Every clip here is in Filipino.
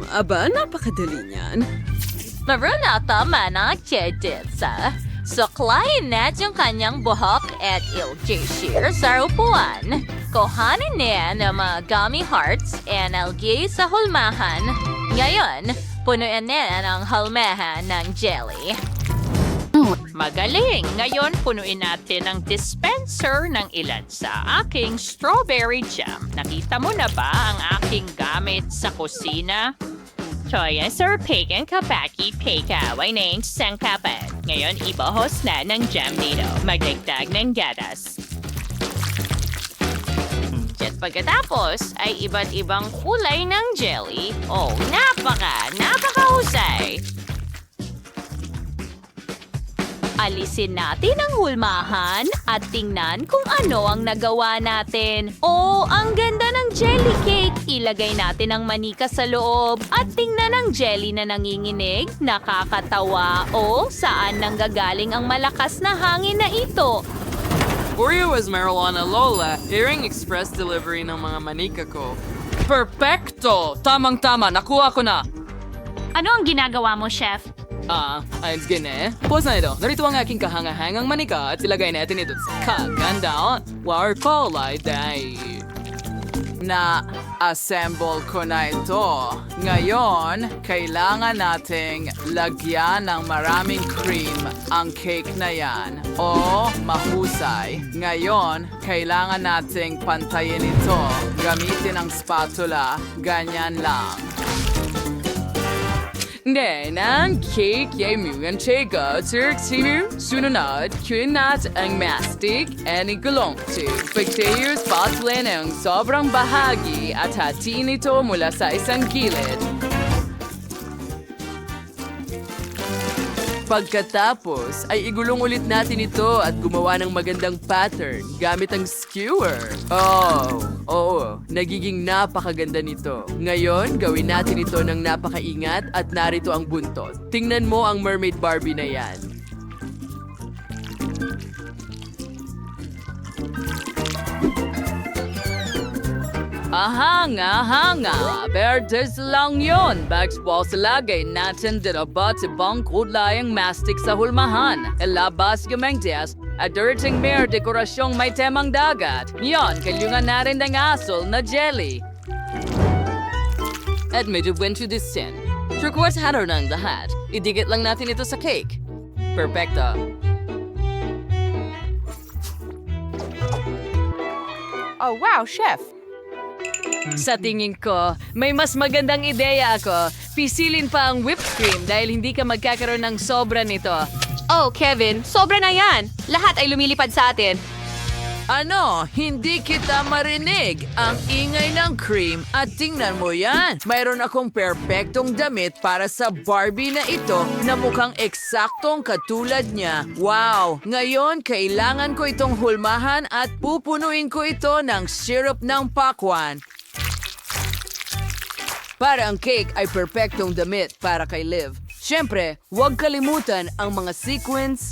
Aba, napakadali niyan. Maruna tama na Jeditsa. Suklayin natin yung kanyang buhok at ilagay siya sa upuan. Kuhanin niya ng mga gummy hearts and algae sa hulmahan. Ngayon, punuin niya ng hulmahan ng jelly. Magaling! Ngayon, punuin natin ang dispenser ng ilan sa aking strawberry jam. Nakita mo na ba ang aking gamit sa kusina? Toya Sir Pagan Kapaki Pekaway na yung sangkapan. Ngayon, ibuhos na ng jam dito. Magdagdag ng gatas. At pagkatapos ay iba't ibang kulay ng jelly. Oh, napakahusay! Alisin natin ang hulmahan at tingnan kung ano ang nagawa natin. Oh, ang ganda ng jelly cake! Ilagay natin ang manika sa loob at tingnan ang jelly na nanginginig. Nakakatawa. Oh, saan nanggagaling ang malakas na hangin na ito? Oreo was marijuana Lola, hearing express delivery ng mga manika ko. Perfecto! Tamang-tama, nakuha ko na! Ano ang ginagawa mo, Chef? Ayos gane. Pause na ito. Narito ang aking kahangahangang manika at ilagay natin ito sa kaganda. War kulay day. Na-assemble ko na ito. Ngayon, kailangan nating lagyan ng maraming cream ang cake na yan. O mahusay. Ngayon, kailangan nating pantayin ito. Gamitin ang spatula. Ganyan lang. Hindi, ng cake ay mga chega. Sinu, sununod, kunat ang mastic and igulong to. Pagtayo spatula ng sobrang bahagi at hatiin ito mula sa isang gilid. Pagkatapos, ay igulong ulit natin ito at gumawa ng magandang pattern gamit ang skewer. Nagiging napakaganda nito. Ngayon, gawin natin ito ng napakaingat at narito ang buntot. Tingnan mo ang Mermaid Barbie na yan. Ahanga, Berdes lang yon. Bagsball sa lagay natin dinabat sa bang kudlayang mastic sa hulmahan. Ilabas yung mengtias at durating mere dekorasyong may temang dagat. Yon, kalyungan na rin ng asol na jelly. At medyo went to this sin. Turquoise hatter ng lahat. Idikit lang natin ito sa cake. Perfecto. Oh, wow, Chef! Sa tingin ko, may mas magandang ideya ako. Pisilin pa ang whipped cream dahil hindi ka magkakaroon ng sobra nito. Oh, Kevin, sobra na yan. Lahat ay lumilipad sa atin. Ano? Hindi kita marinig. Ang ingay ng cream at tingnan mo yan. Mayroon akong perpektong damit para sa Barbie na ito na mukhang eksaktong katulad niya. Wow! Ngayon, kailangan ko itong hulmahan at pupunuin ko ito ng syrup ng pakwan. Para ang cake ay perpektong damit para kay Liv. Siyempre, huwag kalimutan ang mga sequins.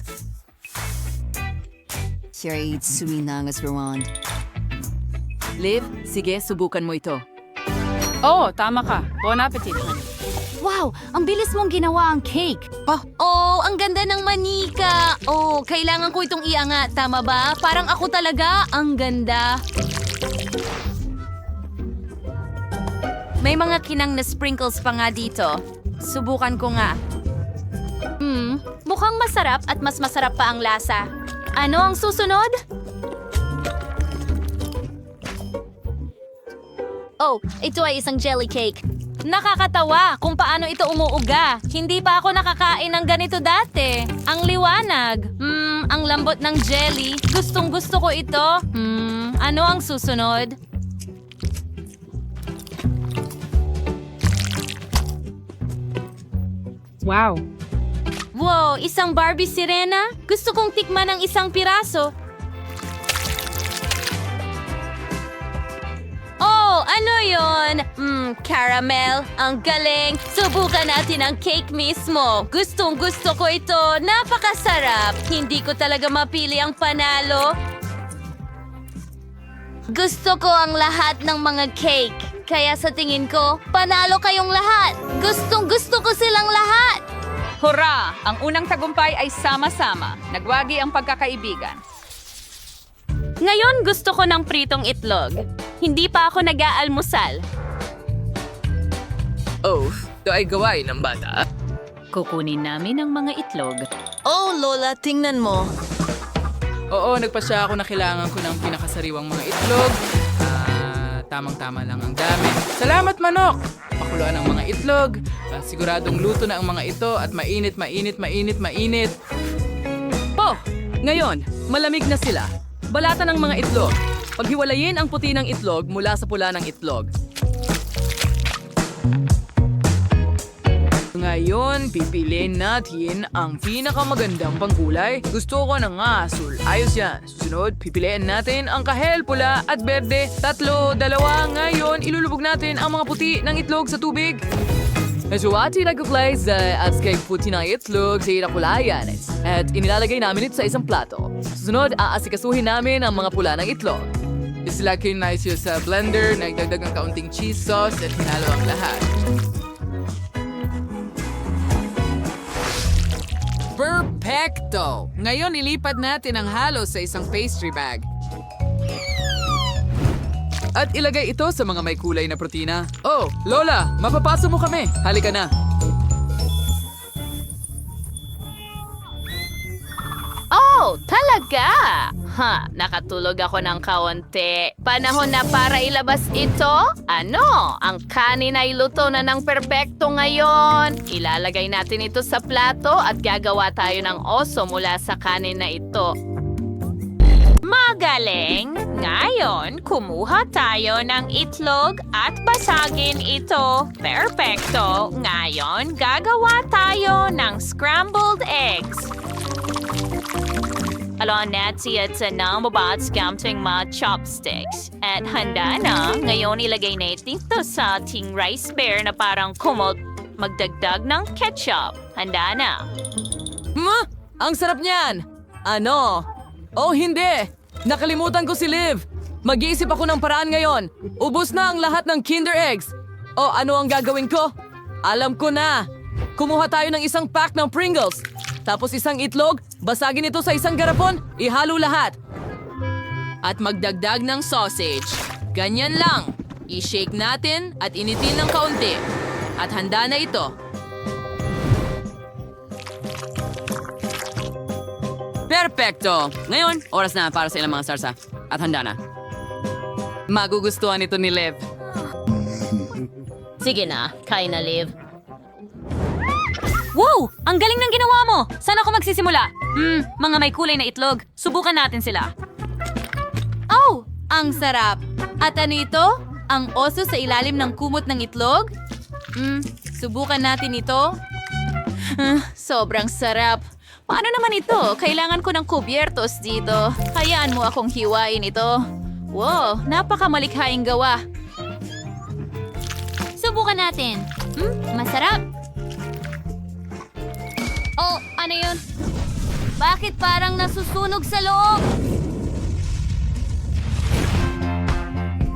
Sherry, suminangas Rwand. Liv, sige, subukan mo ito. Oh, tama ka. Bon appetit, honey. Wow! Ang bilis mong ginawa ang cake! Oh, ang ganda ng manika. Oh, kailangan ko itong iangat. Tama ba? Parang ako talaga. Ang ganda. May mga kinang na sprinkles pa nga dito. Subukan ko nga. Mukhang masarap at mas masarap pa ang lasa. Ano ang susunod? Oh, ito ay isang jelly cake. Nakakatawa kung paano ito umuuga. Hindi pa ako nakakain ng ganito dati. Ang liwanag. Ang lambot ng jelly. Gustong gusto ko ito. Ano ang susunod? Wow. Wow, isang Barbie sirena? Gusto kong tikman ng isang piraso. Oh, ano yon? Caramel. Ang galing. Subukan natin ang cake mismo. Gustong gusto ko ito. Napakasarap. Hindi ko talaga mapili ang panalo. Gusto ko ang lahat ng mga cake. Kaya sa tingin ko, panalo kayong lahat. Gustong gusto ko silang lahat. Hurra! Ang unang tagumpay ay sama-sama. Nagwagi ang pagkakaibigan. Ngayon gusto ko ng pritong itlog. Hindi pa ako nag-aalmusal. Oh, ito ay gawain ng bata. Kukunin namin ang mga itlog. Oh, Lola, tingnan mo. Oo, nagpasya ako na kailangan ko ng pinakasariwang mga itlog. Tamang-tama lang ang dami. Salamat, manok! Pakuluan ang mga itlog. Siguradong luto na ang mga ito at mainit. Oh, ngayon, malamig na sila. Balatan ng mga itlog. Paghiwalayin ang puti ng itlog mula sa pula ng itlog. Ngayon, pipiliin natin ang pinakamagandang pangkulay. Gusto ko ng asul. Ayos yan. Susunod, pipiliin natin ang kahel, pula at berde. 3, 2. Ngayon, ilulubog natin ang mga puti ng itlog sa tubig. Nasuwati nagkuklay sa kay puti ng itlog sa inakulayan. At inilalagay namin ito sa isang plato. Susunod, aasikasuhin namin ang mga pula ng itlog. Isilagay na ito sa blender, nagdagdag ng kaunting cheese sauce at hinalo ang lahat. Perfecto! Ngayon ilipat natin ang halo sa isang pastry bag. At ilagay ito sa mga may kulay na protina. Oh, Lola, mapapaso mo kami. Halika na. Oh, talaga? Nakatulog ako ng kaunti. Panahon na para ilabas ito? Ano? Ang kanin ay luto na ng perpekto ngayon. Ilalagay natin ito sa plato at gagawa tayo ng oso mula sa kanin na ito. Magaling! Ngayon, kumuha tayo ng itlog at basagin ito. Perpekto! Ngayon, gagawa tayo ng scrambled eggs. Alon Nancy at sanang babat scamping mga chopsticks. At handa na, ngayon ilagay na ito sa ating rice bear na parang kumot. Magdagdag ng ketchup. Handa na. Ang sarap niyan! Ano? Oh, hindi! Nakalimutan ko si Liv! Mag-iisip ako ng paraan ngayon. Ubus na ang lahat ng Kinder Eggs. O ano ang gagawin ko? Alam ko na! Kumuha tayo ng isang pack ng Pringles. Tapos isang itlog, basagin ito sa isang garapon, ihalo lahat. At magdagdag ng sausage. Ganyan lang. I-shake natin at initin ng kaunti. At handa na ito. Perfecto! Ngayon, oras na para sa ilang mga sarsa. At handa na. Magugustuhan ito ni Liv. Sige na, kain na, Liv. Wow! Ang galing ng ginawa mo! Saan ako magsisimula? Mga may kulay na itlog. Subukan natin sila. Oh! Ang sarap! At ano ito? Ang oso sa ilalim ng kumot ng itlog? Subukan natin ito. Sobrang sarap. Paano naman ito? Kailangan ko ng kubyertos dito. Hayaan mo akong hiwain ito. Wow! Napakamalikhaing gawa. Subukan natin. Masarap. Oh, ano yun? Bakit parang nasusunog sa loob?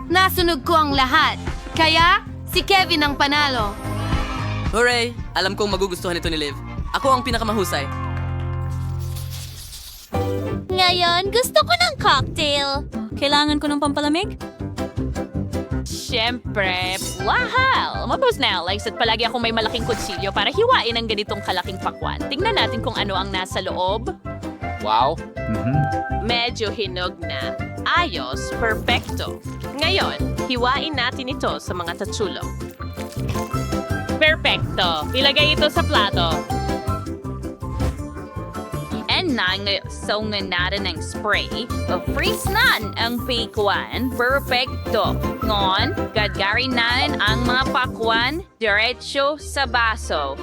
Nasunog ko ang lahat. Kaya, si Kevin ang panalo. Hooray! Alam kong magugustuhan ito ni Liv. Ako ang pinakamahusay. Ngayon, gusto ko ng cocktail. Kailangan ko ng pampalamig? Siyempre, wow! Mabos na, likes at palagi akong may malaking kutsilyo para hiwain ang ganitong kalaking pakwan. Tingnan natin kung ano ang nasa loob. Wow. Medyo hinog na. Ayos, perfecto. Ngayon, hiwain natin ito sa mga tatsulong. Perfecto. Ilagay ito sa plato. And na ngayon, so nga natin ng spray. Freeze na ang pakwan. Perfecto. Ngon, gagarin natin ang mga pakwan diretso sa baso.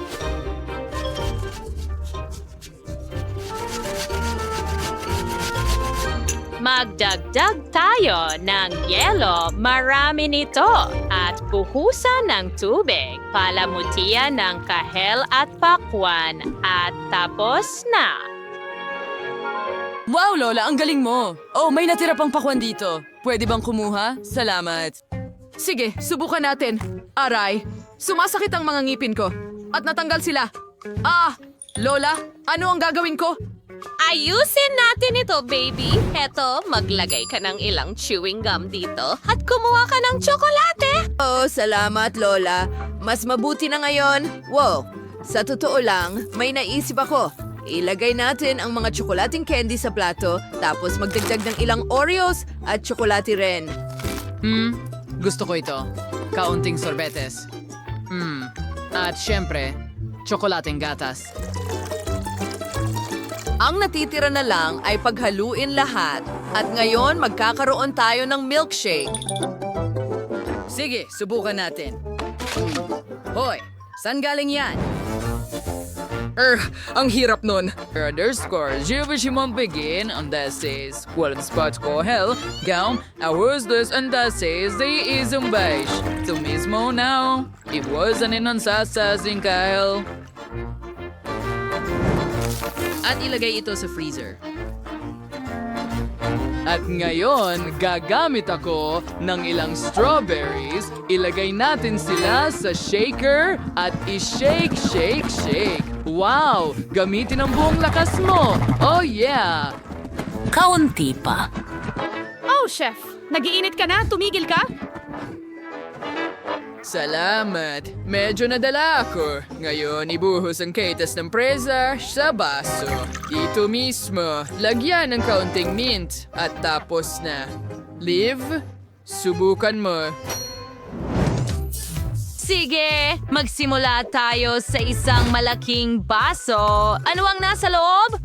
Magdagdag tayo ng yelo, marami nito, at buhusan ng tubig, palamutian ng kahel at pakwan, at tapos na. Wow, Lola, ang galing mo! Oh, may natira pang pakwan dito. Pwede bang kumuha? Salamat. Sige, subukan natin. Aray, sumasakit ang mga ngipin ko. At natanggal sila. Lola, ano ang gagawin ko? Ayusin natin ito, baby. Heto, maglagay ka ng ilang chewing gum dito at kumuha ka ng tsokolate. Oh, salamat, Lola. Mas mabuti na ngayon. Wow, sa totoo lang, may naisip ako. Ilagay natin ang mga tsokolating candy sa plato, tapos magdagdag ng ilang Oreos at tsokolate rin. Gusto ko ito. Kaunting sorbetes. At syempre, tsokolating gatas. Ang natitira na lang ay paghaluin lahat. At ngayon, magkakaroon tayo ng milkshake. Sige, subukan natin. Hoy, saan galing yan? Ang hirap nun. Underscore, je veux begin on that says, qualen spot ko hell, gaum, awusdos and that says, they is beige. Ito mismo now, it was an inonsasasing Kyle. At ilagay ito sa freezer. At ngayon, gagamit ako ng ilang strawberries, ilagay natin sila sa shaker at i-shake, shake, shake. Wow! Gamitin ang buong lakas mo! Oh yeah! Kaunti pa. Oh, chef. Nagiinit ka na? Tumigil ka? Salamat. Medyo nadala ako. Ngayon, ibuhos ang kaitas ng presa sa baso. Dito mismo, lagyan ng kaunting mint. At tapos na. Liv, subukan mo. Sige, magsimula tayo sa isang malaking baso. Ano ang nasa loob?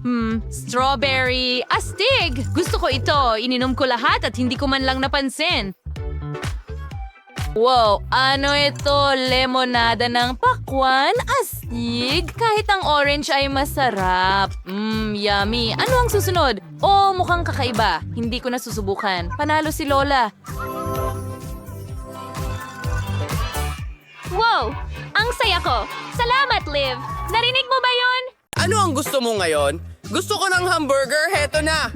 Strawberry. Astig! Gusto ko ito. Ininom ko lahat at hindi ko man lang napansin. Wow, ano ito? Lemonada ng pakwan? Astig! Kahit ang orange ay masarap. Yummy. Ano ang susunod? Oh, mukhang kakaiba. Hindi ko na susubukan. Panalo si Lola. Wow! Ang saya ko! Salamat, Liv! Narinig mo ba yon? Ano ang gusto mo ngayon? Gusto ko ng hamburger, heto na!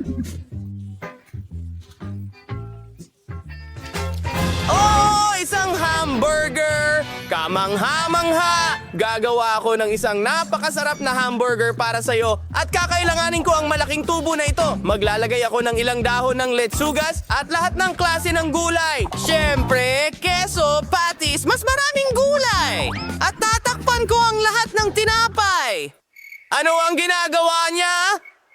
Oh, isang hamburger! Kamangha-mangha! Gagawa ako ng isang napakasarap na hamburger para sa'yo at kakailanganin ko ang malaking tubo na ito. Maglalagay ako ng ilang dahon ng letsugas at lahat ng klase ng gulay. Siyempre, keso, patis, mas maraming gulay! At tatakpan ko ang lahat ng tinapay! Ano ang ginagawa niya?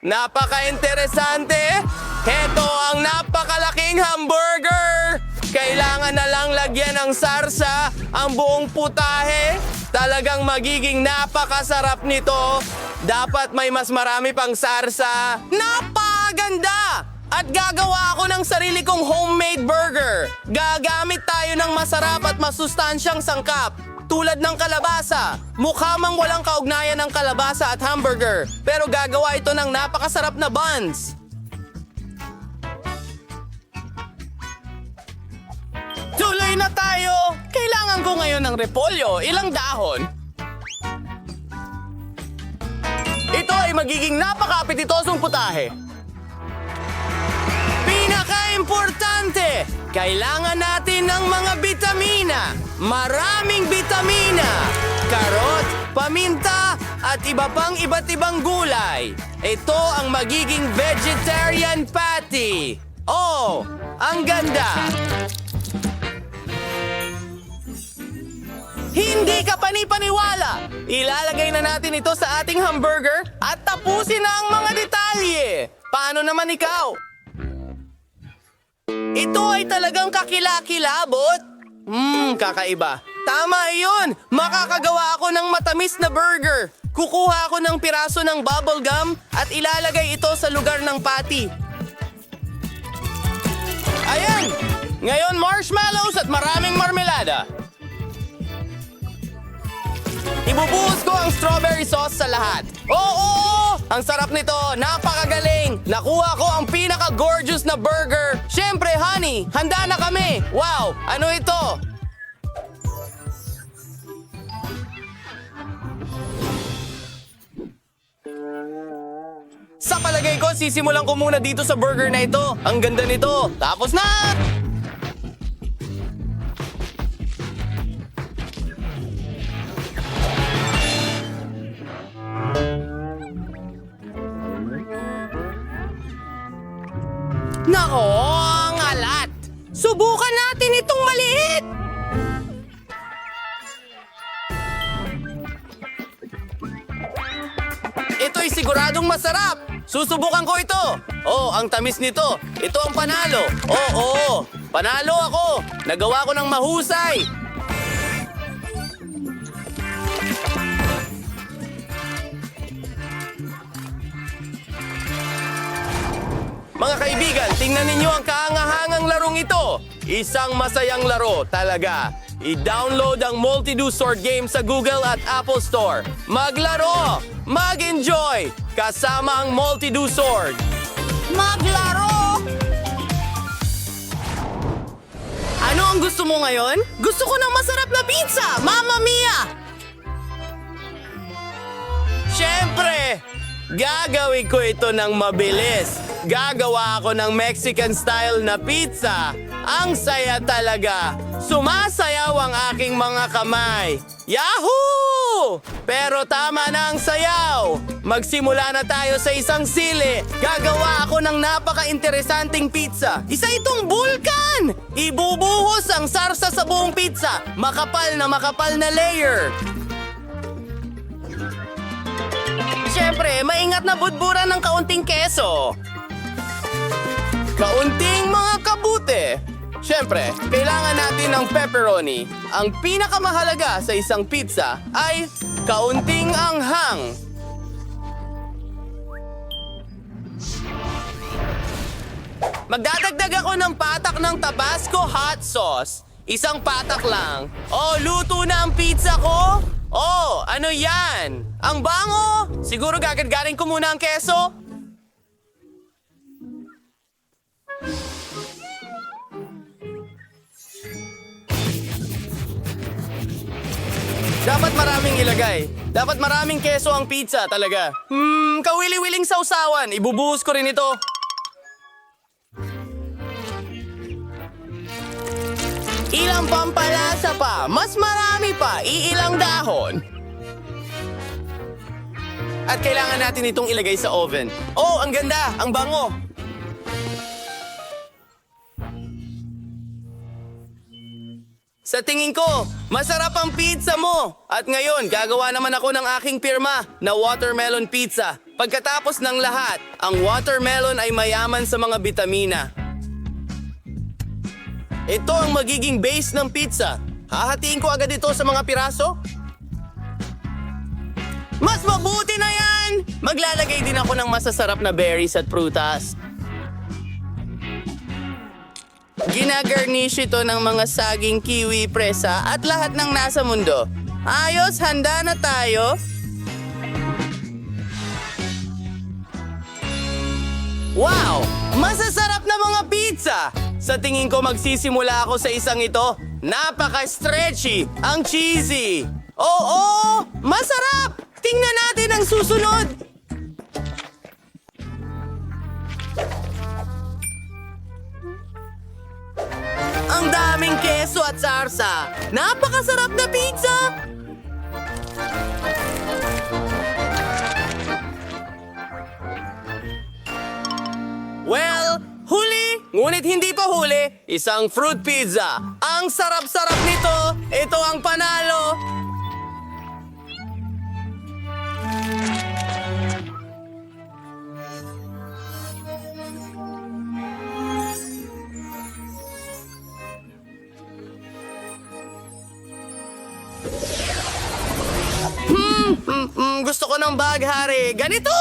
Napaka-interesante! Heto ang napakalaking hamburger! Kailangan na lang lagyan ng sarsa ang buong putahe. Talagang magiging napakasarap nito. Dapat may mas marami pang sarsa. Napakaganda! At gagawa ako ng sarili kong homemade burger. Gagamit tayo ng masarap at masustansyang sangkap. Tulad ng kalabasa. Mukha mang walang kaugnayan ng kalabasa at hamburger. Pero gagawa ito ng napakasarap na buns. Tuloy na tayo! Kailangan ko ngayon ng repolyo. Ilang dahon? Ito ay magiging napaka-apetitosong putahe. Pinaka-importante! Kailangan natin ng mga bitamina. Maraming bitamina. Karot, paminta, at iba pang iba't ibang gulay. Ito ang magiging vegetarian patty. Oh, ang ganda! Hindi ka panipaniwala! Ilalagay na natin ito sa ating hamburger at tapusin na ang mga detalye. Paano naman ikaw? Ito ay talagang kakilakilabot. Kakaiba. Tama iyon! Makakagawa ako ng matamis na burger. Kukuha ako ng piraso ng bubble gum at ilalagay ito sa lugar ng patty. Ayan! Ngayon marshmallows at maraming marmelada. Ibubuhos ko ang strawberry sauce sa lahat. Oo! Ang sarap nito! Napakagaling! Nakuha ko ang pinaka-gorgeous na burger! Siyempre, honey! Handa na kami! Wow! Ano ito? Sa palagay ko, sisimulan ko muna dito sa burger na ito. Ang ganda nito! Tapos na! Subukan natin itong maliit! Ito'y siguradong masarap! Susubukan ko ito! Oh, ang tamis nito! Ito ang panalo! Oo! Panalo ako! Nagawa ko ng mahusay! Mga kaibigan, tingnan ninyo ang kaangahangang larong ito. Isang masayang laro talaga. I-download ang Multi-Do Sword game sa Google at Apple Store. Maglaro! Mag-enjoy! Kasama ang Multi-Do Sword. Maglaro! Ano ang gusto mo ngayon? Gusto ko ng masarap na pizza! Mamma mia! Siyempre! Gagawin ko ito ng mabilis. Gagawa ako ng Mexican-style na pizza. Ang saya talaga. Sumasayaw ang aking mga kamay. Yahoo! Pero tama na ang sayaw. Magsimula na tayo sa isang sili. Gagawa ako ng napaka-interesanting pizza. Isa itong bulkan! Ibubuhos ang sarsa sa buong pizza. Makapal na layer. Siyempre, maingat na budburan ng kaunting keso. Kaunting mga kabute. Siyempre, kailangan natin ng pepperoni. Ang pinakamahalaga sa isang pizza ay kaunting anghang. Magdadagdag ako ng patak ng Tabasco hot sauce. Isang patak lang. Oh, luto na ang pizza ko? Oh, ano yan? Ang bango! Siguro gagadgarin ko muna ang keso? Dapat maraming ilagay. Dapat maraming keso ang pizza talaga. Kawili-wiling sausawan. Ibubuhos ko rin ito. Ilang pampalasa pa. Mas marami pa. Iilang dahon. At kailangan natin itong ilagay sa oven. Oh, ang ganda! Ang bango! Sa tingin ko, masarap ang pizza mo! At ngayon, gagawa naman ako ng aking pirma na watermelon pizza. Pagkatapos ng lahat, ang watermelon ay mayaman sa mga bitamina. Ito ang magiging base ng pizza. Hahatiin ko agad ito sa mga piraso. Mas mabuti na yan! Maglalagay din ako ng masasarap na berries at prutas. Ginagarnish ito ng mga saging, kiwi, presa at lahat ng nasa mundo. Ayos, handa na tayo. Wow! Masasarap na mga pizza! Sa tingin ko magsisimula ako sa isang ito. Napaka-stretchy! Ang cheesy! Oo! Masarap! Tingnan natin ang susunod! Ang daming keso at sarsa! Napakasarap na pizza! Well, huli! Ngunit hindi pa huli, isang fruit pizza. Ang sarap-sarap nito! Ito ang panalo! Gusto ko ng baghari. Ganito!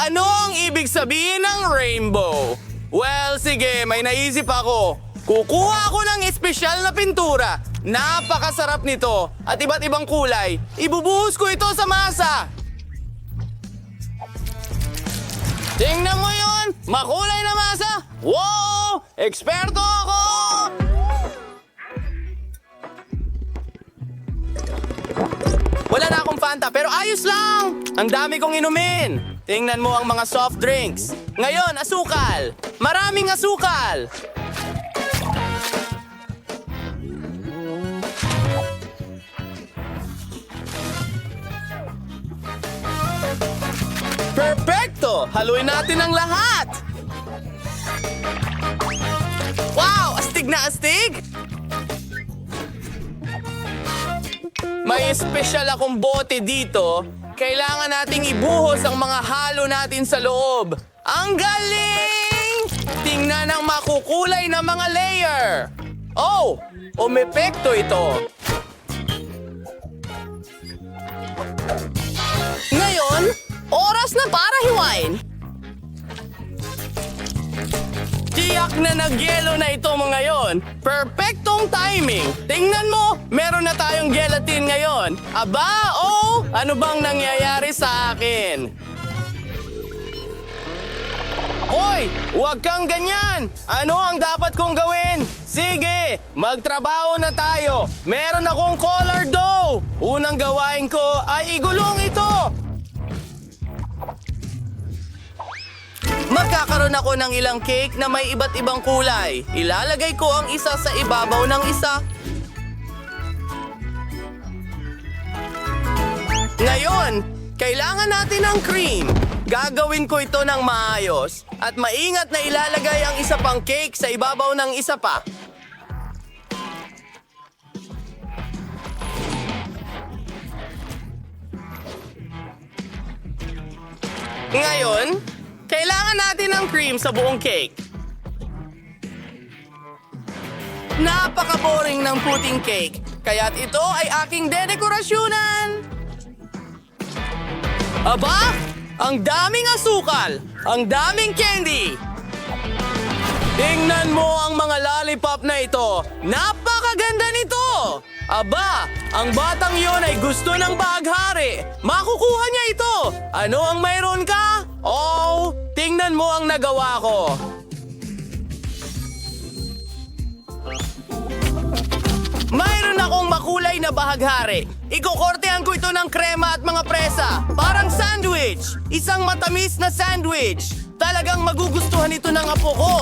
Ano ang ibig sabihin ng rainbow? Well, sige, may naisip ako. Kukuha ako ng espesyal na pintura. Napakasarap nito. At iba't ibang kulay. Ibubuhos ko ito sa masa. Tingnan mo yun! Makulay na masa! Wow! Eksperto ako! Wala na akong Fanta, pero ayos lang! Ang dami kong inumin! Tingnan mo ang mga soft drinks. Ngayon, asukal! Maraming asukal! Perfecto! Haluin natin ang lahat! Naastig? May espesyal akong bote dito. Kailangan nating ibuhos ang mga halo natin sa loob. Ang galing! Tingnan ang makukulay na mga layer. Oh, umepekto ito. Ngayon, oras na para hiwain. Tiyak na nagyelo na ito mga yon. Perfectong timing. Tingnan mo, meron na tayong gelatin ngayon. Aba, oh, ano bang nangyayari sa akin? Hoy, huwag kang ganyan. Ano ang dapat kong gawin? Sige, magtrabaho na tayo. Meron akong color dough. Unang gawain ko ay igulong ito. Magkakaroon ako ng ilang cake na may iba't ibang kulay. Ilalagay ko ang isa sa ibabaw ng isa. Ngayon, kailangan natin ng cream. Gagawin ko ito ng maayos. At maingat na ilalagay ang isa pang cake sa ibabaw ng isa pa. Ngayon, kailangan natin ng cream sa buong cake. Napaka-boring ng puting cake, kaya't ito ay aking dedekorasyonan. Aba! Ang daming asukal! Ang daming candy! Tingnan mo ang mga lollipop na ito! Napakaganda nito! Aba! Ang batang yon ay gusto ng baghari! Makukuha niya ito! Ano ang mayroon ka? Oh! Tingnan mo ang nagawa ko! Mayroon akong makulay na bahaghari. Ikukortehan ko ito ng krema at mga presa. Parang sandwich. Isang matamis na sandwich. Talagang magugustuhan ito ng apo ko.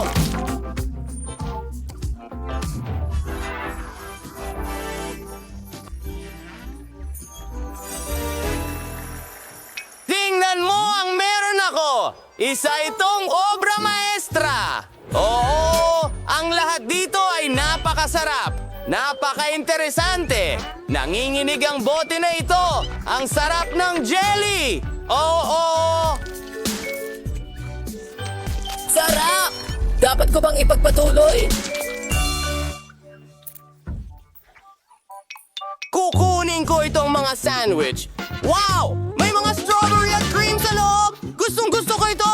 Tingnan mo ang meron ako. Isa itong obra maestra. Oo, ang lahat dito ay napakasarap. Napaka-interesante! Nanginginig ang bote na ito! Ang sarap ng jelly! Oo! Sarap! Dapat ko bang ipagpatuloy? Kukunin ko itong mga sandwich. Wow! May mga strawberry at cream sa loob! Gustong-gusto ko ito!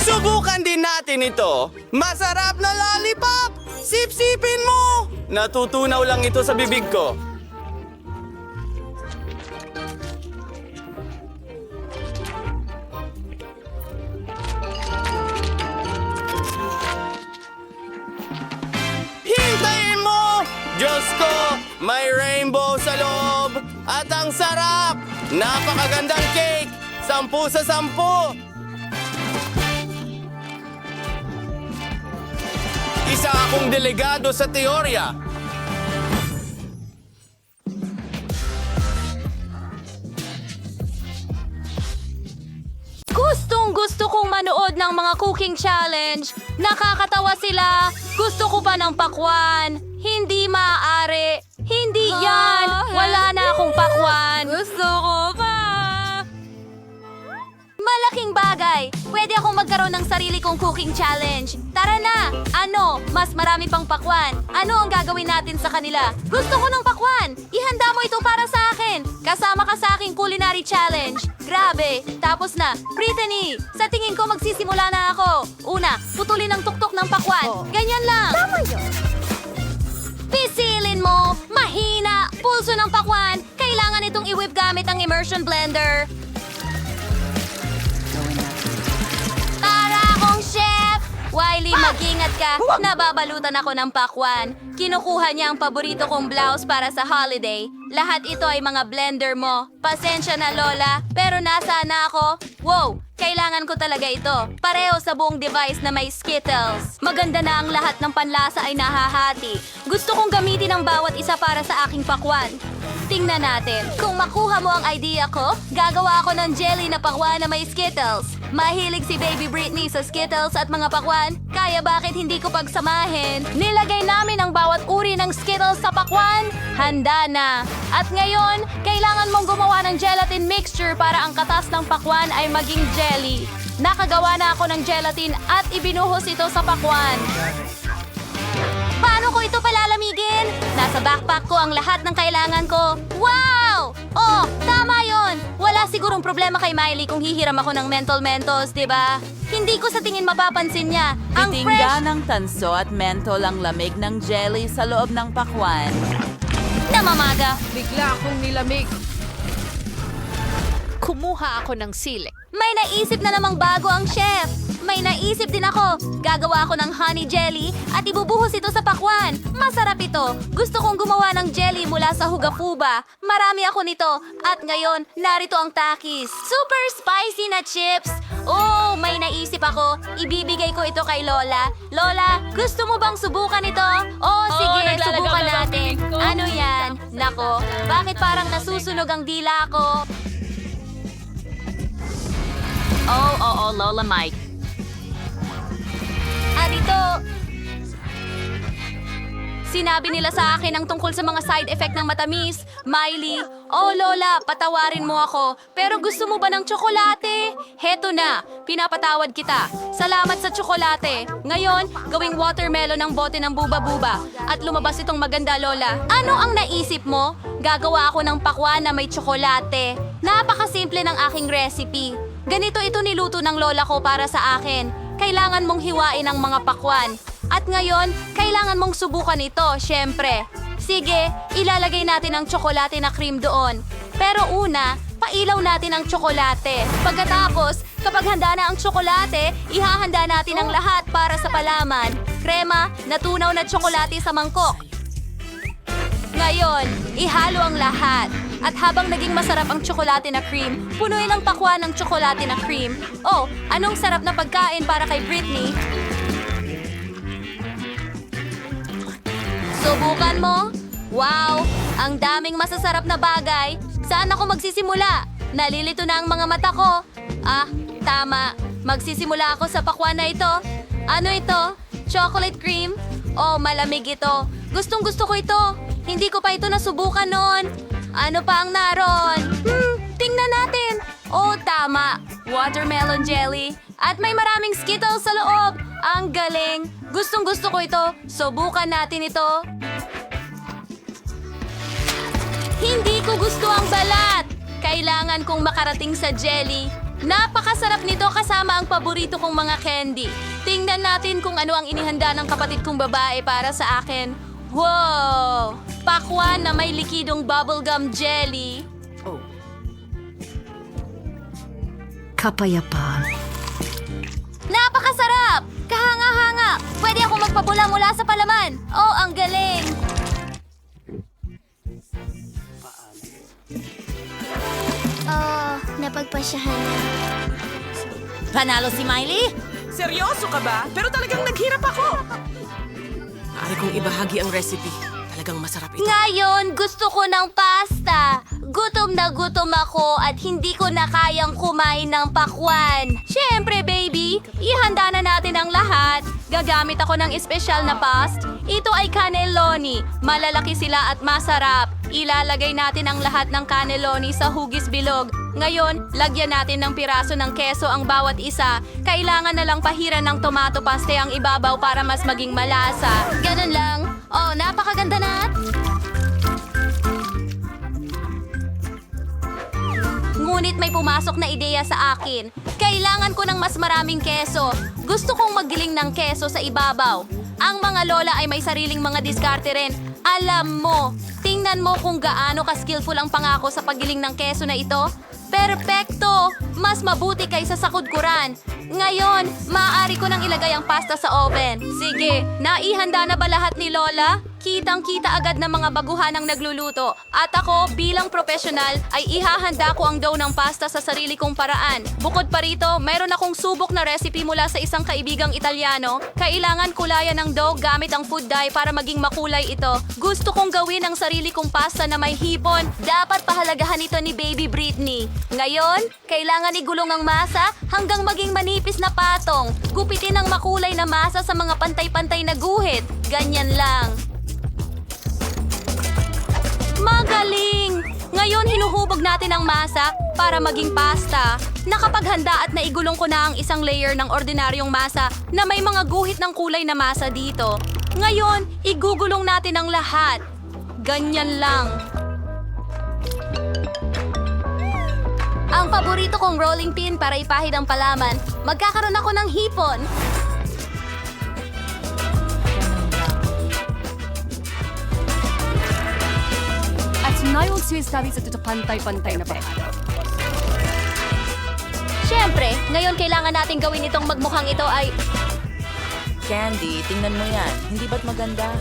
Subukan din natin ito. Masarap na lollipop! Sip-sipin mo! Natutunaw lang ito sa bibig ko. Hintayin mo! Diyos ko, may rainbow sa loob! At ang sarap! Napakagandang cake! 10 sa 10! Isa akong delegado sa teorya. Gustong-gusto kong manood ng mga cooking challenge. Nakakatawa sila. Gusto ko pa ng pakwan. Hindi maaari. Hindi yan. Wala na akong pakwan. Gusto ko pa! Malaking bagay. Pwede akong magkaroon ng sarili kong cooking challenge. Tara na! Ano? Mas marami pang pakwan. Ano ang gagawin natin sa kanila? Gusto ko ng pakwan! Ihanda mo ito para sa akin. Kasama ka sa aking culinary challenge. Grabe! Tapos na. Brittany, sa tingin ko magsisimula na ako. Una, putulin ang tuktok ng pakwan. Ganyan lang. Tama yun. Pisilin mo! Mahina! Pulso ng pakwan! Kailangan itong i-whip gamit ang immersion blender. Tara akong chef! Wiley, mag-ingat ka. Nababalutan ako ng pakwan. Kinukuha niya ang paborito kong blouse para sa holiday. Lahat ito ay mga blender mo. Pasensya na, Lola. Pero nasaan na ako? Wow! Kailangan ko talaga ito. Pareho sa buong device na may Skittles. Maganda na ang lahat ng panlasa ay nahahati. Gusto kong gamitin ang bawat isa para sa aking pakwan. Tingnan natin. Kung makuha mo ang idea ko, gagawa ako ng jelly na pakwan na may Skittles. Mahilig si Baby Britney sa Skittles at mga pakwan, kaya bakit hindi ko pagsamahin? Nilagay namin ang bawat uri ng Skittles sa pakwan. Handa na. At ngayon, kailangan mong gumawa ng gelatin mixture para ang katas ng pakwan ay maging jelly. Nakagawa na ako ng gelatin at ibinuhos ito sa pakwan. Paano ko ito palalamigin? Nasa backpack ko ang lahat ng kailangan ko. Wow! Oh, tama yon. Wala sigurong problema kay Miley kung hihiram ako ng mentos, di ba? Hindi ko sa tingin mapapansin niya. Ang fresh ng tanso at mentol ang lamig ng jelly sa loob ng pakwan. na mamaga. Bigla akong nilamig. Kumuha ako ng sili. May naisip na namang bago ang chef. May naisip din ako. Gagawa ako ng honey jelly at ibubuhos ito sa pakwan. Masarap ito. Gusto kong gumawa ng jelly mula sa hugafuba. Marami ako nito. At ngayon, narito ang takis. Super spicy na chips. Oh, may naisip ako. Ibibigay ko ito kay Lola. Lola, gusto mo bang subukan ito? Oh, sige, subukan natin. Ano yan? Nako, bakit parang nasusunog ang dila ko? Oo, Lola Mike. At ito, sinabi nila sa akin ang tungkol sa mga side effect ng matamis. Miley, oh Lola, patawarin mo ako. Pero gusto mo ba ng tsokolate? Heto na, pinapatawad kita. Salamat sa tsokolate. Ngayon, gawing watermelon ang bote ng buba-buba. At lumabas itong maganda, Lola. Ano ang naisip mo? Gagawa ako ng pakwan na may tsokolate. Napakasimple ng aking recipe. Ganito ito niluto ng lola ko para sa akin. Kailangan mong hiwain ang mga pakwan. At ngayon, kailangan mong subukan ito, syempre. Sige, ilalagay natin ang tsokolate na cream doon. Pero una, pailaw natin ang tsokolate. Pagkatapos, kapag handa na ang tsokolate, ihahanda natin ang lahat para sa palaman. Krema, natunaw na tsokolate sa mangkok. Ngayon, ihalo ang lahat. At habang naging masarap ang tsokolate na cream, punuin ang pakwan ng tsokolate na cream. Oh, anong sarap na pagkain para kay Britney? Subukan mo? Wow, ang daming masasarap na bagay. Saan ako magsisimula? Nalilito na ang mga mata ko. Ah, tama. Magsisimula ako sa pakwan na ito. Ano ito? Chocolate cream? Oh, malamig ito. Gustong-gusto ko ito. Hindi ko pa ito nasubukan noon. Ano pa ang naroon? Tingnan natin. Oh, tama. Watermelon jelly. At may maraming Skittles sa loob. Ang galing. Gustong-gusto ko ito. Subukan natin ito. Hindi ko gusto ang balat. Kailangan kong makarating sa jelly. Napakasarap nito kasama ang paborito kong mga candy. Tingnan natin kung ano ang inihanda ng kapatid kong babae para sa akin. Wow! Pakwan na may likidong bubblegum jelly. Kapayapaan. Napakasarap! Kahanga-hanga! Pwede ako magpabula mula sa palaman. Oh, ang galing! Oh, napagpasyahan na. Panalo si Miley? Seryoso ka ba? Pero talagang naghirap ako. Maaari kong ibahagi ang recipe. Talagang masarap ito. Ngayon, gusto ko ng pasta. Gutom na gutom ako at hindi ko na kayang kumain ng pakwan. Siyempre, baby, ihanda na natin ang lahat. Gagamit ako ng espesyal na pasta. Ito ay cannelloni. Malalaki sila at masarap. Ilalagay natin ang lahat ng cannelloni sa hugis bilog. Ngayon, lagyan natin ng piraso ng keso ang bawat isa. Kailangan na lang pahiran ng tomato paste ang ibabaw para mas maging malasa. Ganun lang. Oh, napakaganda na. Ngunit may pumasok na ideya sa akin. Kailangan ko ng mas maraming keso. Gusto kong maggiling ng keso sa ibabaw. Ang mga lola ay may sariling mga diskarte rin. Alam mo, tingnan mo kung gaano ka-skillful ang pangako sa paggiling ng keso na ito. Perpekto! Mas mabuti kaysa sa kudkuran. Ngayon, maaari ko nang ilagay ang pasta sa oven. Sige, naihanda na ba lahat ni Lola? Kitang-kita agad ng mga baguhan ang nagluluto. At ako, bilang profesional, ay ihahanda ko ang dough ng pasta sa sarili kong paraan. Bukod pa rito, mayroon akong subok na recipe mula sa isang kaibigang Italyano. Kailangan kulayan ng dough gamit ang food dye para maging makulay ito. Gusto kong gawin ang sarili kong pasta na may hipon. Dapat pahalagahan ito ni Baby Britney. Ngayon, kailangan igulong ang masa hanggang maging manipis na patong. Gupitin ang makulay na masa sa mga pantay-pantay na guhit. Ganyan lang. Magaling! Ngayon, hinuhubog natin ang masa para maging pasta. Nakapaghanda at naigulong ko na ang isang layer ng ordinaryong masa na may mga guhit ng kulay na masa dito. Ngayon, igugulong natin ang lahat. Ganyan lang. Ang paborito kong rolling pin para ipahid ang palaman. Magkakaroon ako ng hipon. At ngayon sinasabi sa pantay-pantay na ba? Siyempre, ngayon kailangan natin gawin itong magmukhang ito ay... Candy, tingnan mo yan. Hindi ba't maganda?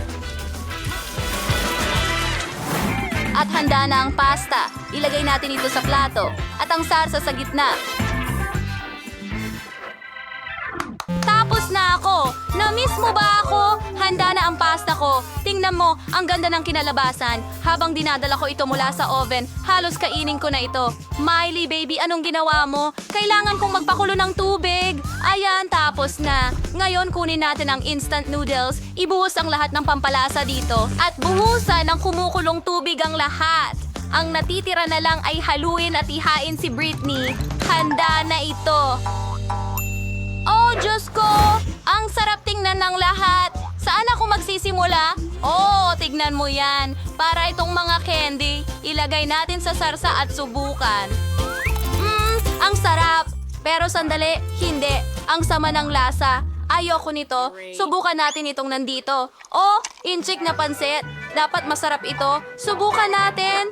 At handa na ang pasta. Ilagay natin ito sa plato. At ang sarsa sa gitna. Tapos na ako! Na-miss mo ba ako? Handa na ang pasta ko. Tingnan mo, ang ganda ng kinalabasan. Habang dinadala ko ito mula sa oven, halos kainin ko na ito. Miley, baby, anong ginawa mo? Kailangan kong magpakulo ng tubig. Ayan, tapos na. Ngayon, kunin natin ang instant noodles. Ibuhos ang lahat ng pampalasa dito. At buhusan ng kumukulong tubig ang lahat. Ang natitira na lang ay haluin at ihain si Britney. Handa na ito. Oh, Diyos ko! Ang sarap tingnan ng lahat. Saan ako magsisimula? Oh, tignan mo yan. Para itong mga candy, ilagay natin sa sarsa at subukan. Ang sarap. Pero sandali, hindi. Ang sama ng lasa. Ayoko nito. Subukan natin itong nandito. Oh, inchik na pansit. Dapat masarap ito. Subukan natin.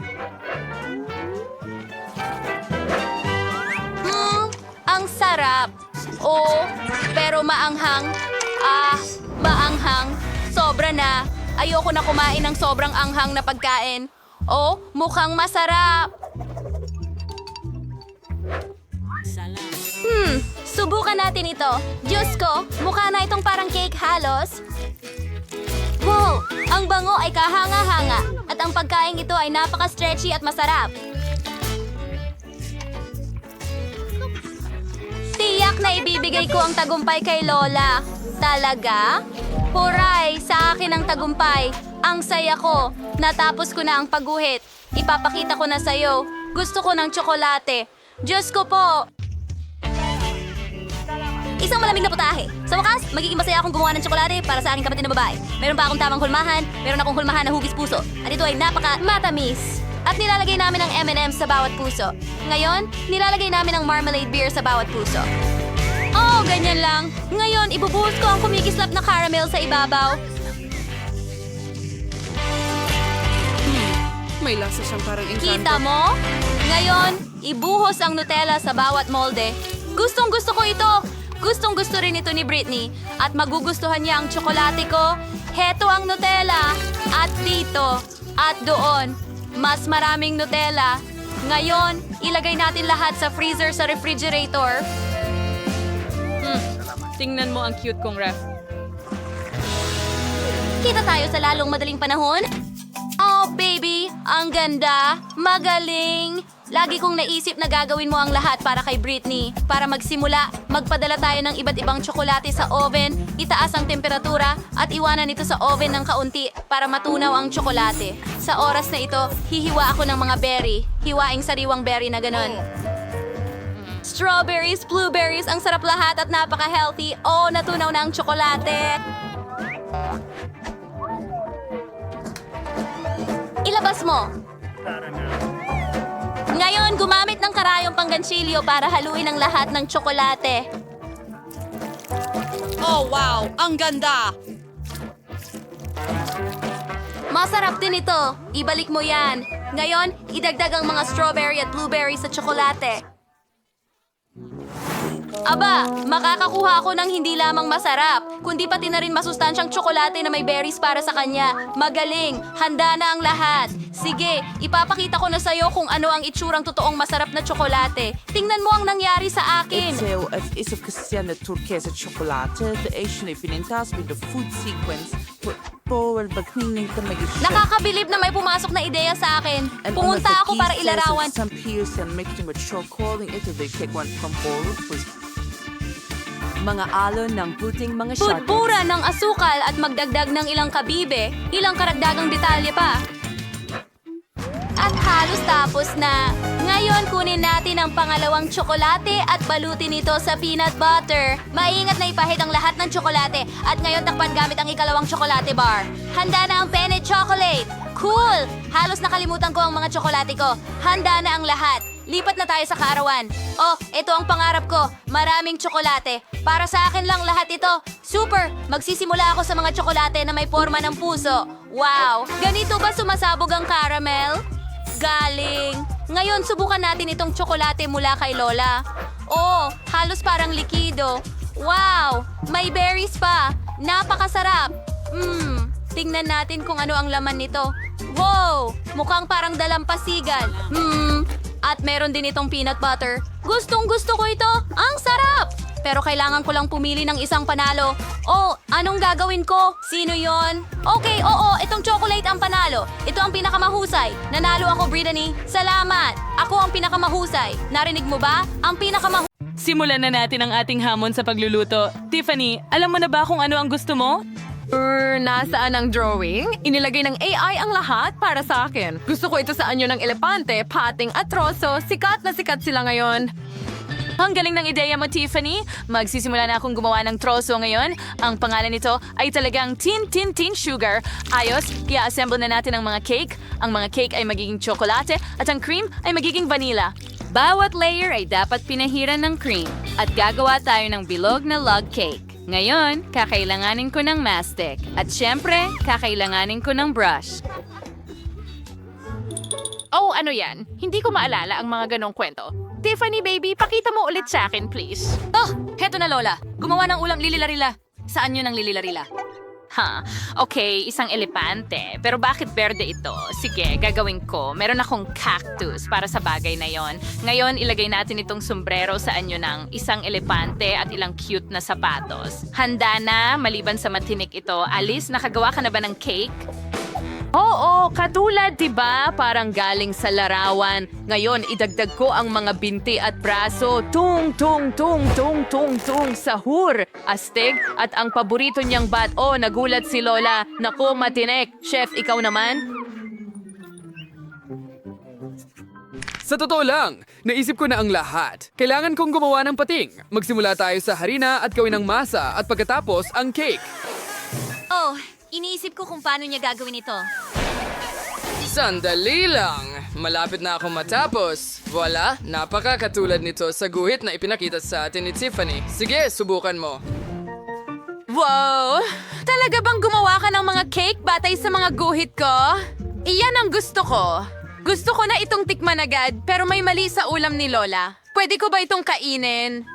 Ang sarap. Oo, pero maanghang. Maanghang. Sobra na. Ayoko na kumain ng sobrang anghang na pagkain. Oh, mukhang masarap. Subukan natin ito. Diyos ko, mukha na itong parang cake halos. Wow, ang bango ay kahanga-hanga. At ang pagkain ito ay napaka-stretchy at masarap. Tiyak na ibibigay ko ang tagumpay kay Lola. Talaga? Huray, sa akin ang tagumpay. Ang saya ko. Natapos ko na ang pagguhit. Ipapakita ko na sa'yo. Gusto ko ng tsokolate. Diyos ko po. Isang malamig na putahe. Sa wakas, magiging masaya akong gumawa ng tsokolate para sa aking kapatid na babae. Meron pa akong tamang hulmahan. Meron akong hulmahan na hugis puso. At ito ay napaka-matamis. At nilalagay namin ang M&M's sa bawat puso. Ngayon, nilalagay namin ang marmalade beer sa bawat puso. Oh, ganyan lang. Ngayon, ibubuhos ko ang kumikislap na caramel sa ibabaw. May lasa siyang parang Kita mo? Ngayon, ibuhos ang Nutella sa bawat molde. Gustong-gusto ko ito. Gustong-gusto rin ito ni Britney. At magugustuhan niya ang tsokolate ko. Heto ang Nutella. At dito. At doon. Mas maraming Nutella. Ngayon, ilagay natin lahat sa freezer sa refrigerator. Tingnan mo ang cute kong ref. Kita tayo sa lalong madaling panahon. Oh, baby! Ang ganda! Magaling! Lagi kong naisip na gagawin mo ang lahat para kay Britney. Para magsimula, magpadala tayo ng iba't ibang tsokolate sa oven, itaas ang temperatura, at iwanan ito sa oven ng kaunti para matunaw ang tsokolate. Sa oras na ito, hihiwa ako ng mga berry. Hiwaing sariwang berry na ganon. Strawberries, blueberries, ang sarap lahat at napaka-healthy. Oh, natunaw na ang tsokolate. Ilabas mo. Ngayon, gumamit ng karayong panggansilyo para haluin ang lahat ng tsokolate. Oh, wow! Ang ganda! Masarap din ito. Ibalik mo yan. Ngayon, idagdag ang mga strawberry at blueberry sa tsokolate. Aba, makakakuha ako ng hindi lamang masarap, kundi pati na rin masustansyang tsokolate na may berries para sa kanya. Magaling! Handa na ang lahat. Sige, ipapakita ko na sa'yo kung ano ang itsurang totoong masarap na tsokolate. Tingnan mo ang nangyari sa akin. Ito is of kasi na turquesa chocolate. The Asian ipinintas with the food sequence. Powell baghining ka mag-isip. Nakakabilib na may pumasok na ideya sa akin. Pumunta ako para ilarawan. Some peers and mixing with chocolate. Ito they take one from bowl. Mga alon ng puting mga shotguns. Putpura ng asukal at magdagdag ng ilang kabibe, ilang karagdagang detalye pa. At halos tapos na. Ngayon kunin natin ang pangalawang tsokolate at balutin ito sa peanut butter. Maingat na ipahid ang lahat ng tsokolate at ngayon takpan gamit ang ikalawang tsokolate bar. Handa na ang penne chocolate. Cool! Halos nakalimutan ko ang mga tsokolate ko. Handa na ang lahat. Lipat na tayo sa kaarawan. Oh, ito ang pangarap ko. Maraming tsokolate. Para sa akin lang lahat ito. Super! Magsisimula ako sa mga tsokolate na may forma ng puso. Wow! Ganito ba sumasabog ang caramel? Galing! Ngayon, subukan natin itong tsokolate mula kay Lola. Oh, halos parang likido. Wow! May berries pa. Napakasarap. Tingnan natin kung ano ang laman nito. Wow! Mukhang parang dalampasigan. At meron din itong peanut butter. Gustong-gusto ko ito. Ang sarap! Pero kailangan ko lang pumili ng isang panalo. Oh, anong gagawin ko? Sino yon? Okay, oo, itong chocolate ang panalo. Ito ang pinakamahusay. Nanalo ako, Brittany. Salamat! Ako ang pinakamahusay. Narinig mo ba? Ang pinakamahusay. Simulan na natin ang ating hamon sa pagluluto. Tiffany, alam mo na ba kung ano ang gusto mo? Nasaan ang drawing? Inilagay ng AI ang lahat para sa akin. Gusto ko ito sa anyo ng elepante, pating at troso. Sikat na sikat sila ngayon. Ang galing ng ideya mo, Tiffany. Magsisimula na akong gumawa ng troso ngayon. Ang pangalan nito ay talagang Tin Tin Tin Sugar. Ayos, i-assemble na natin ang mga cake. Ang mga cake ay magiging tsokolate at ang cream ay magiging vanilla. Bawat layer ay dapat pinahiran ng cream at gagawa tayo ng bilog na log cake. Ngayon, kakailanganin ko ng mastic. At syempre, kakailanganin ko ng brush. Oh, ano yan? Hindi ko maalala ang mga ganong kwento. Tiffany, baby, pakita mo ulit sa akin, please. Oh, heto na Lola. Gumawa ng ulam lililarila. Saan yun ang lililarila? Okay, isang elepante. Pero bakit berde ito? Sige, gagawin ko. Meron akong cactus para sa bagay na yon. Ngayon, ilagay natin itong sombrero sa anyo ng isang elepante at ilang cute na sapatos. Handa na, maliban sa matinik ito. Alice, nakagawa ka na ba ng cake? Oo, katulad, diba? Parang galing sa larawan. Ngayon, idagdag ko ang mga binti at braso. Tung, tung, tung, tung, tung, tung, sahur. Astig at ang paborito niyang bat. Oh, nagulat si Lola. Naku, matinik. Chef, ikaw naman? Sa totoo lang, naisip ko na ang lahat. Kailangan kong gumawa ng pating. Magsimula tayo sa harina at gawin ng masa at pagkatapos ang cake. Oh, iniisip ko kung paano niya gagawin ito. Sandali lang. Malapit na akong matapos. Voila, napakakatulad nito sa guhit na ipinakita sa atin ni Tiffany. Sige, subukan mo. Wow! Talaga bang gumawa ka ng mga cake batay sa mga guhit ko? Iyan ang gusto ko. Gusto ko na itong tikman agad, pero may mali sa ulam ni Lola. Pwede ko ba itong kainin?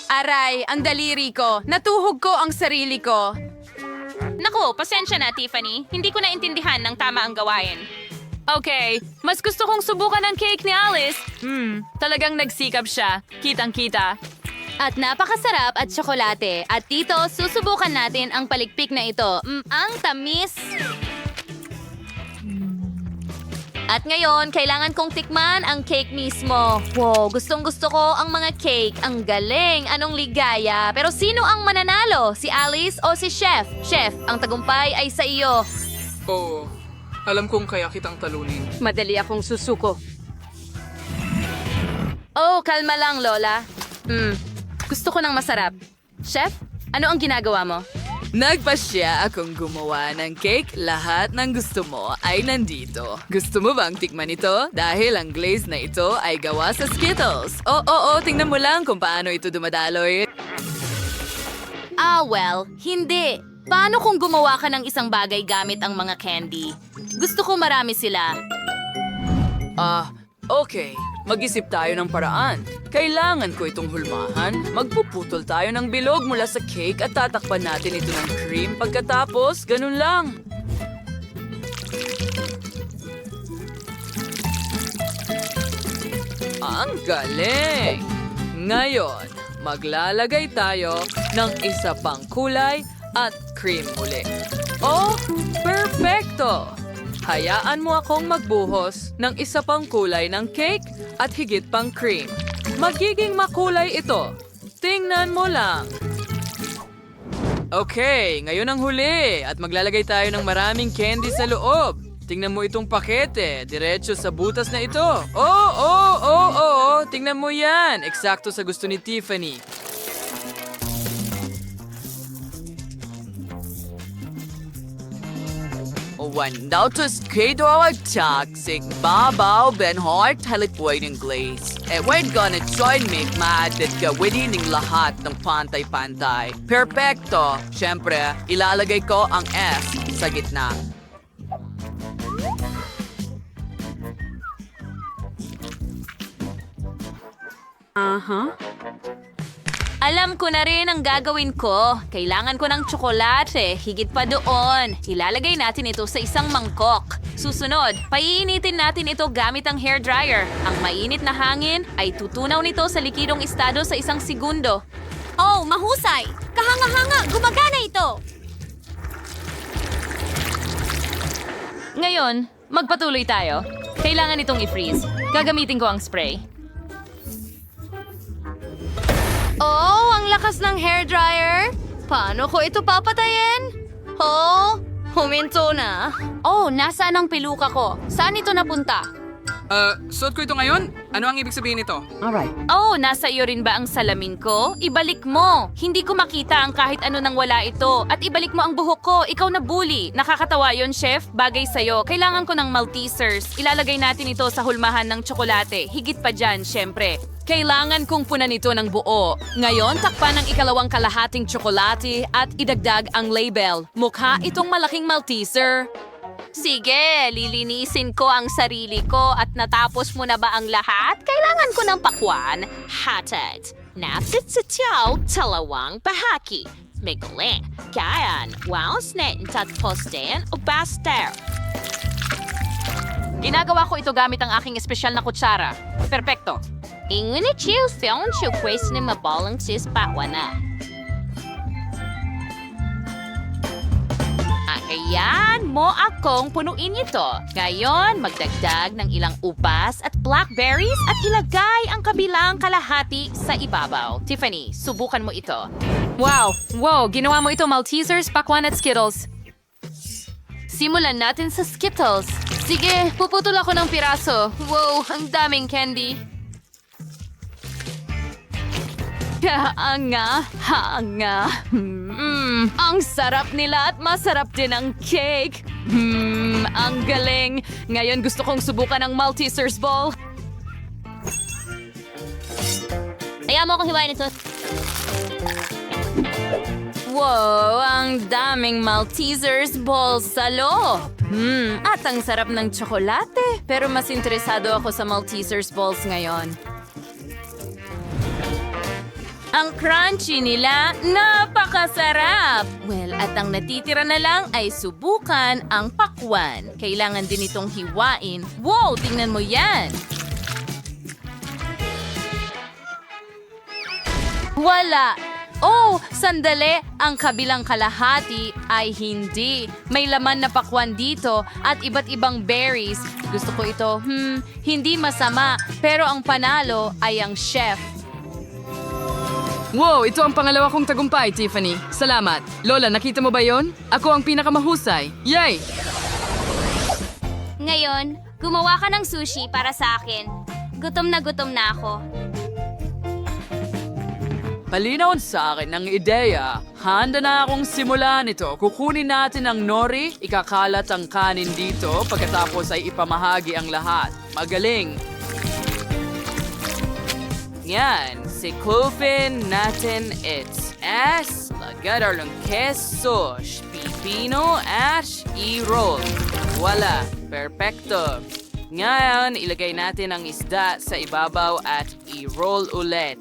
Aray, ang daliri ko. Natuhog ko ang sarili ko. Naku, pasensya na, Tiffany. Hindi ko naintindihan ng tama ang gawain. Okay, mas gusto kong subukan ang cake ni Alice. Talagang nagsikap siya. Kitang-kita. At napakasarap at tsokolate. At dito, susubukan natin ang palikpik na ito. Ang tamis! At ngayon, kailangan kong tikman ang cake mismo. Wow, gustong-gusto ko ang mga cake. Ang galing, anong ligaya. Pero sino ang mananalo? Si Alice o si Chef? Chef, ang tagumpay ay sa iyo. Oo, alam kong kaya kitang talunin. Madali akong susuko. Oh, kalma lang, Lola. Gusto ko ng masarap. Chef, ano ang ginagawa mo? Nagpasya akong gumawa ng cake. Lahat ng gusto mo ay nandito. Gusto mo bang tikman ito? Dahil ang glaze na ito ay gawa sa Skittles. Oo, tingnan mo lang kung paano ito dumadaloy. Well, hindi. Paano kung gumawa ka ng isang bagay gamit ang mga candy? Gusto ko marami sila. Okay. Mag-isip tayo ng paraan. Kailangan ko itong hulmahan. Magpuputol tayo ng bilog mula sa cake at tatakpan natin ito ng cream. Pagkatapos, ganun lang. Ang galing! Ngayon, maglalagay tayo ng isa pang kulay at cream muli. Oh, perfecto! Hayaan mo akong magbuhos ng isa pang kulay ng cake at higit pang cream. Magiging makulay ito. Tingnan mo lang. Okay, ngayon ang huli at maglalagay tayo ng maraming candy sa loob. Tingnan mo itong pakete, diretso sa butas na ito. Oh, tingnan mo yan. Eksakto sa gusto ni Tiffany. Wandauters kayo ang toxic babaw benhart halipoy ng glaze. We're gonna try and make mad at gawin ng lahat ng pantay-pantay. Perfecto! Siyempre, ilalagay ko ang S sa gitna. Alam ko na rin ang gagawin ko. Kailangan ko ng tsokolate. Higit pa doon. Ilalagay natin ito sa isang mangkok. Susunod, paiinitin natin ito gamit ang hairdryer. Ang mainit na hangin ay tutunaw nito sa likidong estado sa 1 segundo. Oh, mahusay! Kahanga-hanga! Gumagana ito! Ngayon, magpatuloy tayo. Kailangan itong i-freeze. Gagamitin ko ang spray. Oh, ang lakas ng hairdryer! Paano ko ito papatayin? Oh, huminto na. Oh, nasaan ang peluka ko? Saan ito napunta? Suot ko ito ngayon? Ano ang ibig sabihin nito? Oh, nasa iyo rin ba ang salamin ko? Ibalik mo. Hindi ko makita ang kahit ano nang wala ito. At ibalik mo ang buhok ko. Ikaw na bully. Nakakatawa yon, chef. Bagay sa'yo. Kailangan ko ng Maltesers. Ilalagay natin ito sa hulmahan ng tsokolate. Higit pa dyan, syempre. Kailangan kong punan ito ng buo. Ngayon, takpan ng ikalawang kalahating tsokolate at idagdag ang label. Mukha itong malaking Malteser. Sige, lilinisin ko ang sarili ko at natapos mo na ba ang lahat? Kailangan ko ng pakwan. Hatad. Napit sa tiyaw, talawang bahaki. Miguling. Kayan. Wows net tatpos din o baster. Ginagawa ko ito gamit ang aking espesyal na kutsara. Perpekto. Ingunit chill film chill quest ni mabalang sis pakwana. Ayan mo akong punuin ito. Ngayon, magdagdag ng ilang upas at blackberries at ilagay ang kabilang kalahati sa ibabaw. Tiffany, subukan mo ito. Wow! Ginawa mo ito Maltesers, pakwan at Skittles. Simulan natin sa Skittles. Sige, puputol ako ng piraso. Wow, ang daming candy. Hanga. Ang sarap nila at masarap din ang cake. Ang galing. Ngayon gusto kong subukan ang Maltesers Ball. Ayaw mo akong hiwain ito. Wow, ang daming Maltesers balls sa loob. At ang sarap ng tsokolate. Pero mas interesado ako sa Maltesers balls ngayon. Ang crunchy nila, napakasarap! Well, at ang natitira na lang ay subukan ang pakwan. Kailangan din itong hiwain. Wow, tingnan mo yan! Wala! Oh, sandali! Ang kabilang kalahati ay hindi. May laman na pakwan dito at iba't ibang berries. Gusto ko ito. Hindi masama. Pero ang panalo ay ang chef. Wow, ito ang pangalawa kong tagumpay, Tiffany. Salamat. Lola, nakita mo ba yon? Ako ang pinakamahusay. Yay! Ngayon, gumawa ka ng sushi para sa akin. Gutom na ako. Palinaw sa akin ang ideya. Handa na akong simulan ito. Kukunin natin ang nori, ikakalat ang kanin dito, pagkatapos ay ipamahagi ang lahat. Magaling! Yan, siklopin natin its S, lagay ng queso, pipino, at i-roll. Wala, perfecto. Ngayon, ilagay natin ang isda sa ibabaw at i-roll ulit.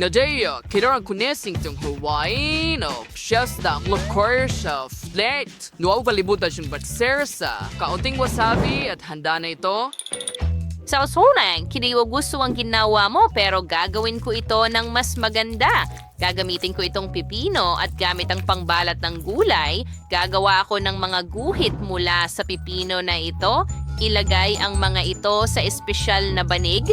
Nadeo, kailangan kunesing itong Hawaii, no? Chef's dang liquor sa plate. Nuwaw kalibutan siyang batser sa kaunting wasabi at handa na ito. Sa usunan, hindi ko gusto ang ginawa mo pero gagawin ko ito ng mas maganda. Gagamitin ko itong pipino at gamit ang pangbalat ng gulay, gagawa ako ng mga guhit mula sa pipino na ito. Ilagay ang mga ito sa espesyal na banig.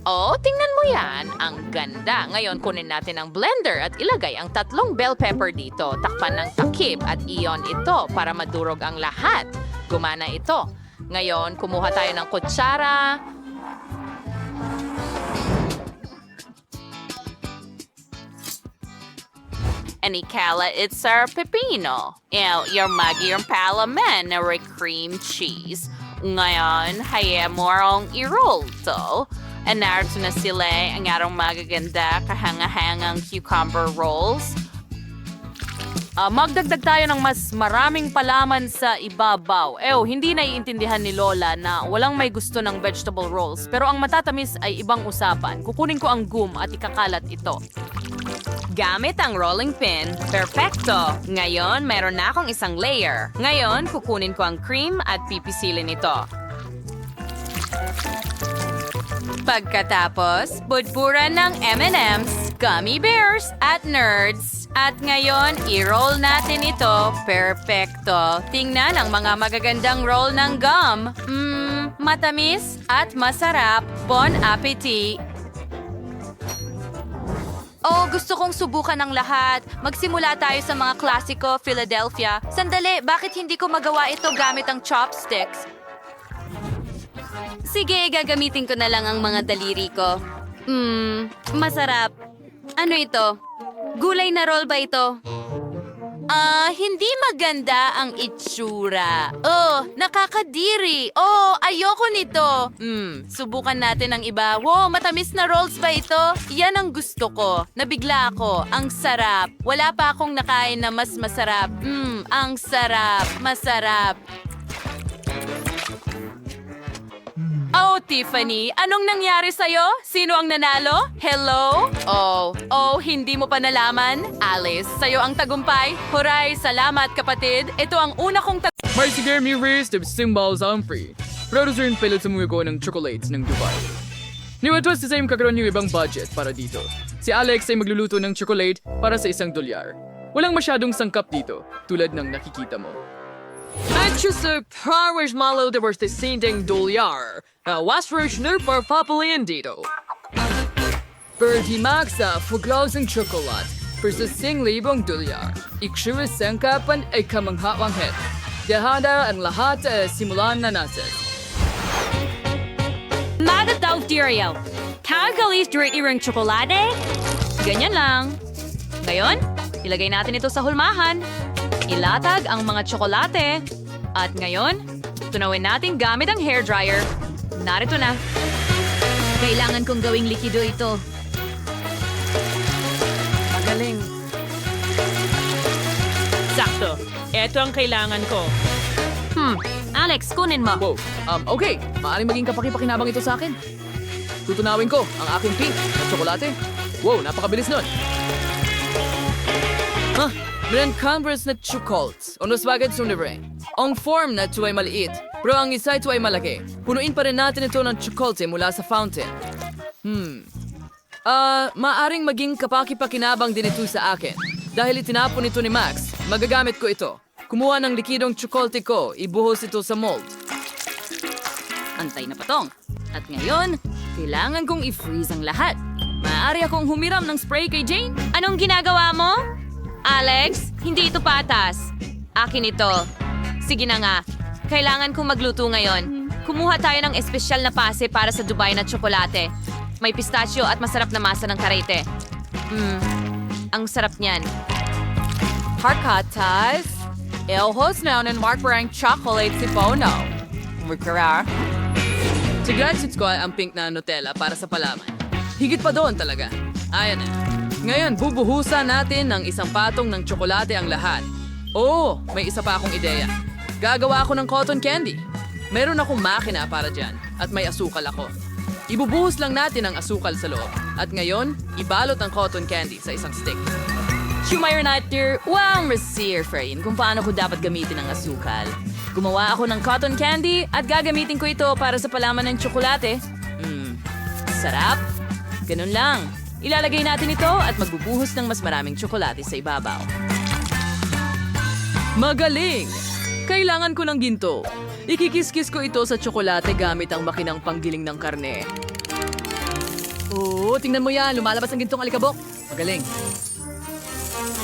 Oh, tingnan mo yan. Ang ganda. Ngayon, kunin natin ang blender at ilagay ang 3 bell pepper dito. Takpan ng takip at iyon ito para madurog ang lahat. Gumana ito. Ngayon, kumuha tayo ng kutsara. And ikala it's our pepino. Yung magiging palaman na cream cheese. Ngayon, hayaan mo ang i-roll to. And narito na sila ang atong magaganda kahanga-hangang cucumber rolls. Magdagdag tayo ng mas maraming palaman sa ibabaw. Hindi naiintindihan ni Lola na walang may gusto ng vegetable rolls. Pero ang matatamis ay ibang usapan. Kukunin ko ang gum at ikakalat ito. Gamit ang rolling pin, perfecto! Ngayon, meron na akong isang layer. Ngayon, kukunin ko ang cream at pipisilin ito. Pagkatapos, budburan ng M&M's, gummy bears, at nerds. At ngayon, i-roll natin ito. Perfecto. Tingnan ang mga magagandang roll ng gum. Matamis at masarap. Bon appetit! Oh, gusto kong subukan ng lahat. Magsimula tayo sa mga klasiko, Philadelphia. Sandali, bakit hindi ko magawa ito gamit ang chopsticks? Sige, gagamitin ko na lang ang mga daliri ko. Masarap. Ano ito? Gulay na roll ba ito? Hindi maganda ang itsura. Oh, nakakadiri. Oh, ayoko nito. Subukan natin ang iba. Wow, matamis na rolls ba ito? Yan ang gusto ko. Nabigla ako. Ang sarap. Wala pa akong nakain na mas masarap. Ang sarap. Masarap. Oh, Tiffany, anong nangyari sa'yo? Sino ang nanalo? Hello? Oh, hindi mo pa nalaman? Alice, sa'yo ang tagumpay. Huray, salamat kapatid. Ito ang una kong May sige race of symbols ang free. Producer yung pilit sa mga ng chocolates ng Dubai. Niwento sa same kakaroon yung ibang budget para dito. Si Alex ay magluluto ng chocolate para sa $1. Walang masyadong sangkap dito, tulad ng nakikita mo. At sa powers malo de versus $1. Was versioner para papalian dito. Birdie Max sa fuglausang chocolate versus $1,000. Iksura sangkapan ay kamanghawang hit. Dahanda ang lahat simulan na natin. Magataw Tireo. Kakalis direct irang tsokolate? Ganyan lang. Ngayon, ilagay natin ito sa hulmahan. Ilatag ang mga tsokolate. At ngayon, tunawin natin gamit ang hairdryer. Narito na. Kailangan kong gawing likido ito. Magaling. Sakto. Ito ang kailangan ko. Alex, kunin mo. Wow, okay. Maaaring maging kapaki-pakinabang ito sa akin. Tutunawin ko ang aking pink na tsokolate. Wow, napakabilis nun. Meron converse na chocolates. Unos bagay sa libre. Ang form na ito ay maliit, pero ang isa ito ay malaki. Punuin pa rin natin ito ng chocolate mula sa fountain. Maaring maging kapaki-pakinabang din ito sa akin. Dahil itinapon ito ni Max, magagamit ko ito. Kumuha ng likidong chocolate ko, ibuhos ito sa mold. Antay na patong. At ngayon, kailangan kong i-freeze ang lahat. Maaari akong humiram ng spray kay Jane? Anong ginagawa mo? Alex, hindi ito patas. Akin ito. Sige na nga. Kailangan kong magluto ngayon. Kumuha tayo ng espesyal na pase para sa Dubai na tsokolate. May pistachio at masarap na masa ng karete. Ang sarap niyan. Harkatas. Elhos na ng mark parang chocolate si Bono. Mukara. Siguradsits ko ay ang pink na Nutella para sa palaman. Higit pa doon talaga. Ayan na. Ngayon, bubuhusan natin ng isang patong ng tsokolate ang lahat. Oh, may isa pa akong ideya. Gagawa ako ng cotton candy. Meron akong makina para dyan at may asukal ako. Ibubuhos lang natin ang asukal sa loob. At ngayon, ibalot ang cotton candy sa isang stick. Shumayer Natter, wow, Rasir Frain kung paano ko dapat gamitin ang asukal. Gumawa ako ng cotton candy at gagamitin ko ito para sa palaman ng tsokolate. Sarap. Ganun lang. Ilalagay natin ito at magbubuhos ng mas maraming tsokolate sa ibabaw. Magaling! Kailangan ko ng ginto. Ikikiskis ko ito sa tsokolate gamit ang makinang panggiling ng karne. Oo, tingnan mo yan. Lumalabas ang gintong alikabok. Magaling.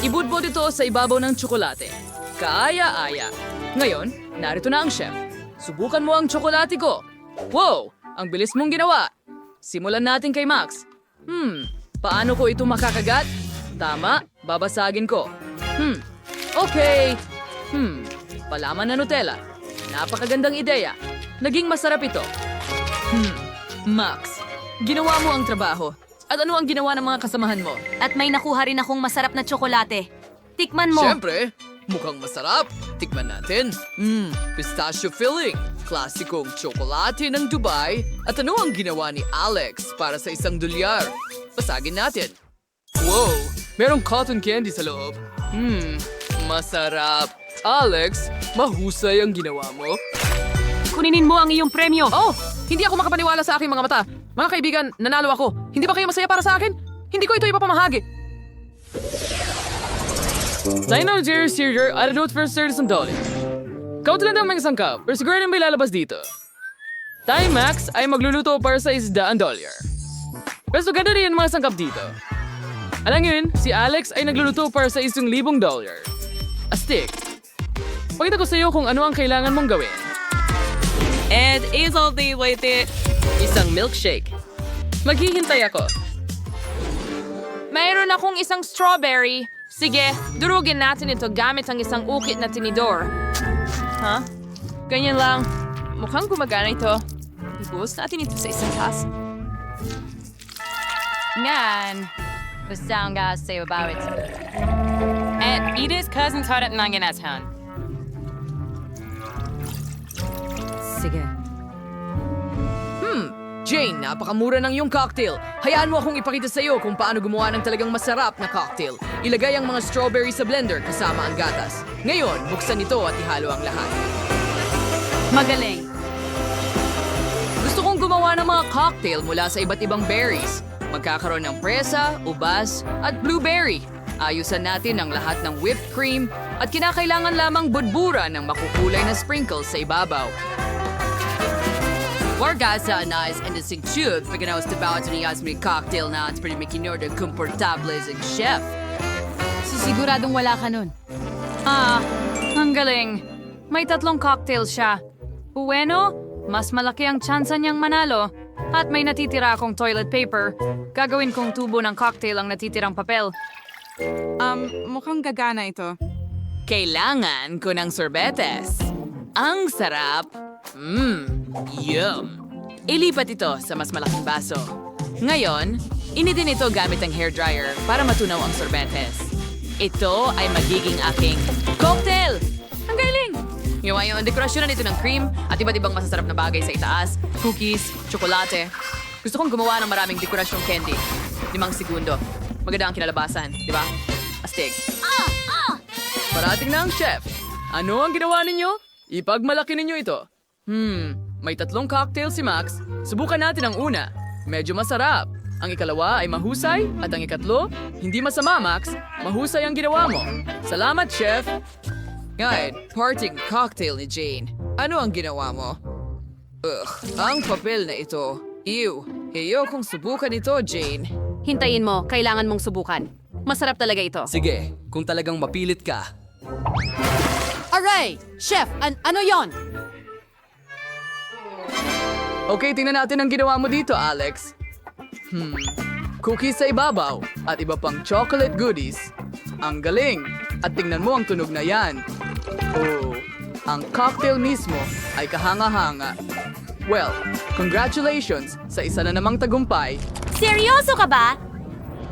Ibudbod ito sa ibabaw ng tsokolate. Kaaya-aya. Ngayon, narito na ang chef. Subukan mo ang tsokolate ko. Wow! Ang bilis mong ginawa. Simulan natin kay Max. Paano ko ito makakagat? Tama, babasagin ko. Okay. Palaman na Nutella. Napakagandang ideya. Naging masarap ito. Max, ginawa mo ang trabaho. At ano ang ginawa ng mga kasamahan mo? At may nakuha rin akong masarap na tsokolate. Tikman mo. Siyempre, mukhang masarap. Tikman natin. Pistachio filling. Klasikong tsokolate ng Dubai. At ano ang ginawa ni Alex para sa isang dolyar? Pasagin natin. Wow, merong cotton candy sa loob. Masarap. Alex, mahusay ang ginawa mo. Kuninin mo ang iyong premyo. Oh, hindi ako makapaniwala sa aking mga mata. Mga kaibigan, nanalo ako. Hindi ba kayo masaya para sa akin? Hindi ko ito ipapamahagi. Dino Jerry Sear, I don't for $30. Count lang ang mga sangkap, pero siguro rin may lalabas dito. Tayo Max ay magluluto para sa $100. Pero ganda rin ang mga sangkap dito. Alam yun, si Alex ay nagluluto para sa $1,000. Astig. Pakita ko sa iyo kung ano ang kailangan mong gawin. And easily with it. Isang milkshake. Maghihintay ako. Mayroon akong isang strawberry. Sige, durugin natin ito gamit ang isang ukit na tinidor. Ha? Ganyan lang. Mukhang gumagana ito. Ibuhos natin ito sa isang taas. Ngan. Basta ang gas sa'yo about it. At Edith's cousin's hot at nanginashan. Sige. Jane, napakamura ng iyong cocktail. Hayaan mo akong ipakita sa iyo kung paano gumawa ng talagang masarap na cocktail. Ilagay ang mga strawberry sa blender kasama ang gatas. Ngayon, buksan ito at ihalo ang lahat. Magaling. Gusto kong gumawa ng mga cocktail mula sa iba't ibang berries. Magkakaroon ng presa, ubas, at blueberry. Ayusan natin ang lahat ng whipped cream at kinakailangan lamang budbura ng makukulay na sprinkles sa ibabaw. Wargasa anais and isang tube pag nawas tabaw ni Yasmin cocktail na at pwede makinor ng komportable ang chef. Sisiguradong wala ka nun. Ang galing. May 3 cocktails siya. Bueno, mas malaki ang tsansa niyang manalo. At may natitira akong toilet paper. Gagawin kong tubo ng cocktail ang natitirang papel. Mukhang gagana ito. Kailangan ko ng sorbetes. Ang sarap. Yum. Ilipat ito sa mas malaking baso. Ngayon, inidin ito gamit ang hairdryer para matunaw ang sorbetes. Ito ay magiging aking cocktail! Ang galing! Ngayon, dekorasyonan ito ng cream at iba't ibang masasarap na bagay sa itaas, cookies, tsokolate. Gusto kong gumawa ng maraming dekorasyong candy. 5 segundo. Maganda ang kinalabasan, di ba? Astig. Parating na ang chef. Ano ang ginawa ninyo? Ipagmalaki ninyo ito. May 3 cocktail si Max. Subukan natin ang una. Medyo masarap. Ang ikalawa ay mahusay at ang ikatlo, hindi masama, Max. Mahusay ang ginawa mo. Salamat, chef. Ngayon, parting cocktail ni Jane. Ano ang ginawa mo? Ang papel na ito. Ew. Ayokong subukan ito, Jane. Hintayin mo, kailangan mong subukan. Masarap talaga ito. Sige, kung talagang mapilit ka. Aray! Chef, ano yon? Okay, tingnan natin ang ginawa mo dito, Alex. Cookies sa ibabaw at iba pang chocolate goodies. Ang galing! At tingnan mo ang tunog na yan. Oh, ang cocktail mismo ay kahanga-hanga. Well, congratulations sa isa na namang tagumpay. Seryoso ka ba?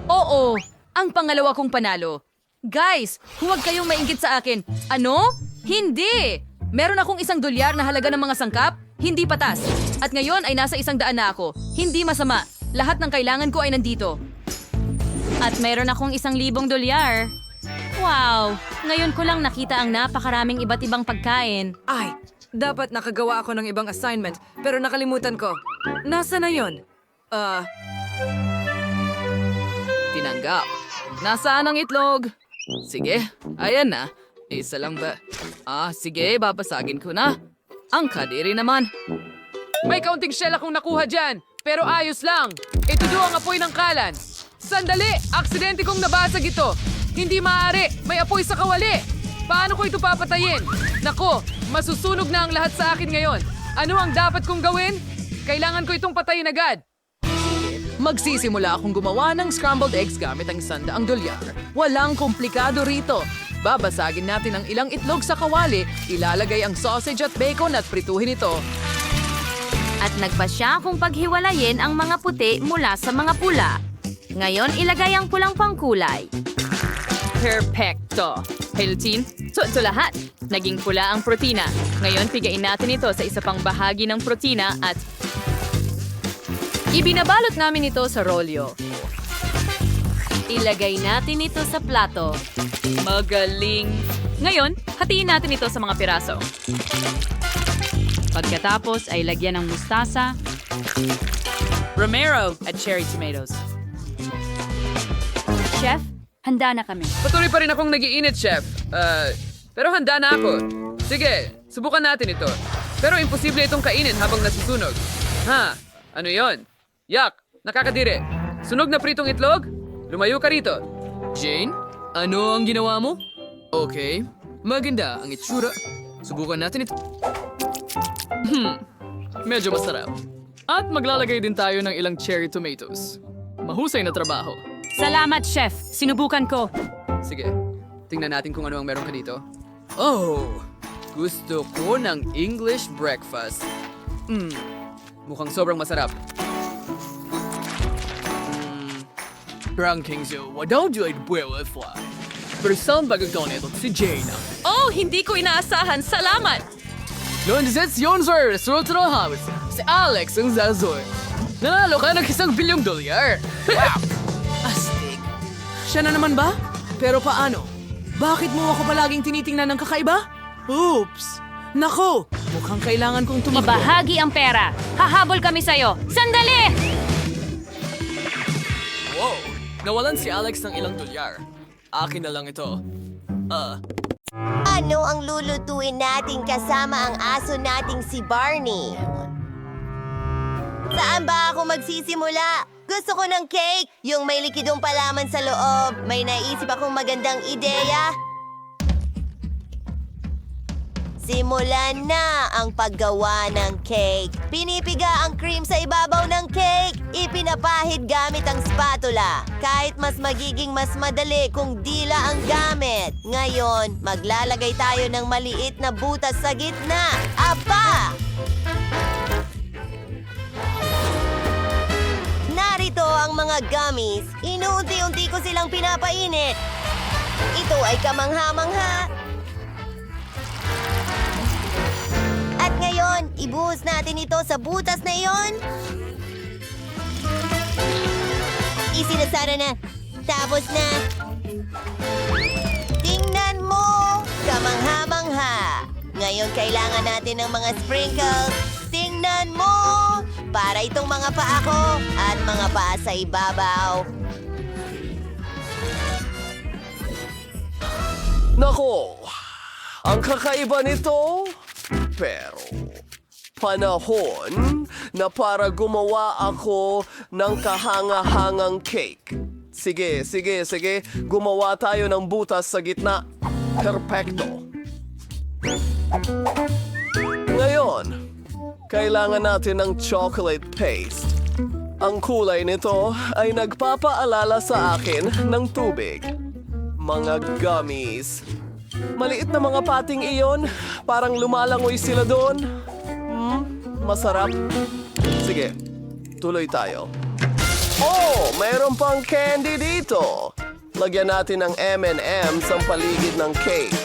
Oo, ang pangalawa kong panalo. Guys, huwag kayong mainggit sa akin. Ano? Hindi! Meron akong $1 na halaga ng mga sangkap, hindi patas. At ngayon ay nasa $100 na ako. Hindi masama. Lahat ng kailangan ko ay nandito. At meron akong $1,000. Wow! Ngayon ko lang nakita ang napakaraming iba't ibang pagkain. Ay, dapat nakagawa ako ng ibang assignment, pero nakalimutan ko. Nasa na yon? Tinanggap. Nasaan ang itlog? Sige, ayan na. Isa lang ba? Sige, babasagin ko na. Ang kadiri naman. May kaunting shell akong nakuha dyan, pero ayos lang. Itudo ang apoy ng kalan. Sandali! Aksidente kong nabasag ito. Hindi maaari. May apoy sa kawali. Paano ko ito papatayin? Nako, masusunog na ang lahat sa akin ngayon. Ano ang dapat kong gawin? Kailangan ko itong patayin agad. Magsisimula akong gumawa ng scrambled eggs gamit ang $100. Walang komplikado rito. Babasagin natin ang ilang itlog sa kawali, ilalagay ang sausage at bacon at prituhin ito. At nagpasya kung paghiwalayin ang mga puti mula sa mga pula. Ngayon, ilagay ang pulang pangkulay. Perfecto. Healthy, ito lahat. Naging pula ang protina. Ngayon, pigain natin ito sa isa pang bahagi ng protina at Ibinabalot namin ito sa rolyo. Ilagay natin ito sa plato. magaling. Ngayon, hatiin natin ito sa mga piraso. Pagkatapos ay lagyan ng mustasa, Romero at cherry tomatoes. Chef, handa na kami. Patuloy pa rin akong nag-iinit, Chef. Pero handa na ako. Sige, subukan natin ito. Pero imposible itong kainin habang nasusunog. Ha? Ano yon? Yak! Nakakadiri. Sunog na pritong itlog? Lumayo ka rito. Jane, ano ang ginawa mo? Okay, maganda ang itsura. Subukan natin ito. Medyo masarap. At maglalagay din tayo ng ilang cherry tomatoes. Mahusay na trabaho. Salamat, Chef. Sinubukan ko. Sige, tingnan natin kung ano ang meron ka dito. Oh, gusto ko ng English breakfast. Mukhang sobrang masarap. Ranking Zoo, don't you buwel fly? Pero saan bagagdaw nito si Jane? Oh, hindi ko inaasahan. Salamat! Lundsets yun, sir! Resulta ng habit. Si Alex ang zazoy. Nanalo ka ng $1 bilyong. Wow! Astig. Siya na naman ba? Pero paano? Bakit mo ako palaging tinitingnan ng kakaiba? Oops! Nako! Mukhang kailangan kong tumakbo. Ibahagi ang pera. Hahabol kami sa'yo. Sandali! Wow! Nawalan si Alex ng $1. Akin na lang ito. Ano ang lulutuin natin kasama ang aso nating si Barney? Saan ba ako magsisimula? Gusto ko ng cake, yung may likidong palaman sa loob. May naisip akong magandang ideya. Simulan na ang paggawa ng cake. Pinipiga ang cream sa ibabaw ng cake. Ipinapahid gamit ang spatula. Kahit mas magiging mas madali kung dila ang gamit. Ngayon, maglalagay tayo ng maliit na butas sa gitna. Apa! Narito ang mga gummies. Inuunti-unti ko silang pinapainit. Ito ay kamangha-mangha. At ngayon, ibuhos natin ito sa butas na iyon. Isinasara na. Tapos na. Tingnan mo! Kamangha-mangha. Ngayon, kailangan natin ng mga sprinkles. Tingnan mo! Para itong mga paa ko at mga paa sa ibabaw. Nako, ang kakaiba nito. Pero, panahon na para gumawa ako ng kahanga-hangang cake. Sige. Gumawa tayo ng butas sa gitna. Perfecto. Ngayon, kailangan natin ng chocolate paste. Ang kulay nito ay nagpapaalala sa akin ng tubig. Mga gummies. Maliit na mga pating iyon, parang lumalangoy sila doon. Masarap. Sige, tuloy tayo. Oh, mayroon pang candy dito. Lagyan natin ng M&M's ang paligid ng cake.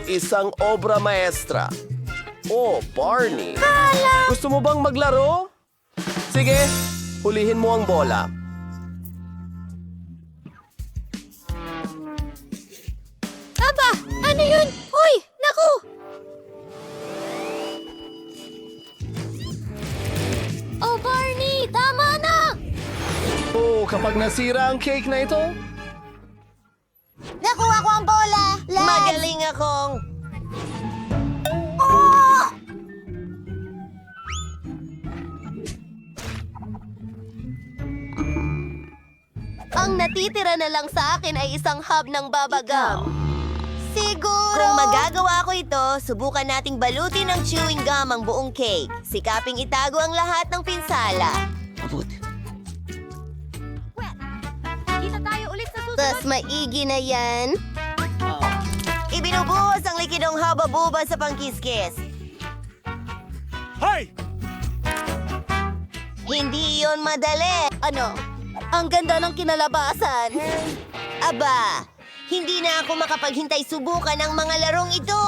Isang obra maestra. Oh, Barney. Gusto mo bang maglaro? Sige, hulihin mo ang bola. Aba, ano yun? Uy, naku! Oh, Barney, tama na! Oh, kapag nasira ang cake na ito, Nakuha ko ang bola! Magaling akong... Ang natitira na lang sa akin ay isang hub ng babagam. Siguro... Kung magagawa ko ito, subukan nating balutin ng chewing gum ang buong cake. Sikaping itago ang lahat ng pinsala. Kita tayo ulit sa susunod. Tas maigi na yan. Ibinubuhos ang likidong haba-buba sa pangkiskis. Hoy! Hindi iyon madali. Ano? Ang ganda ng kinalabasan. Aba, hindi na ako makapaghintay subukan ang mga larong ito.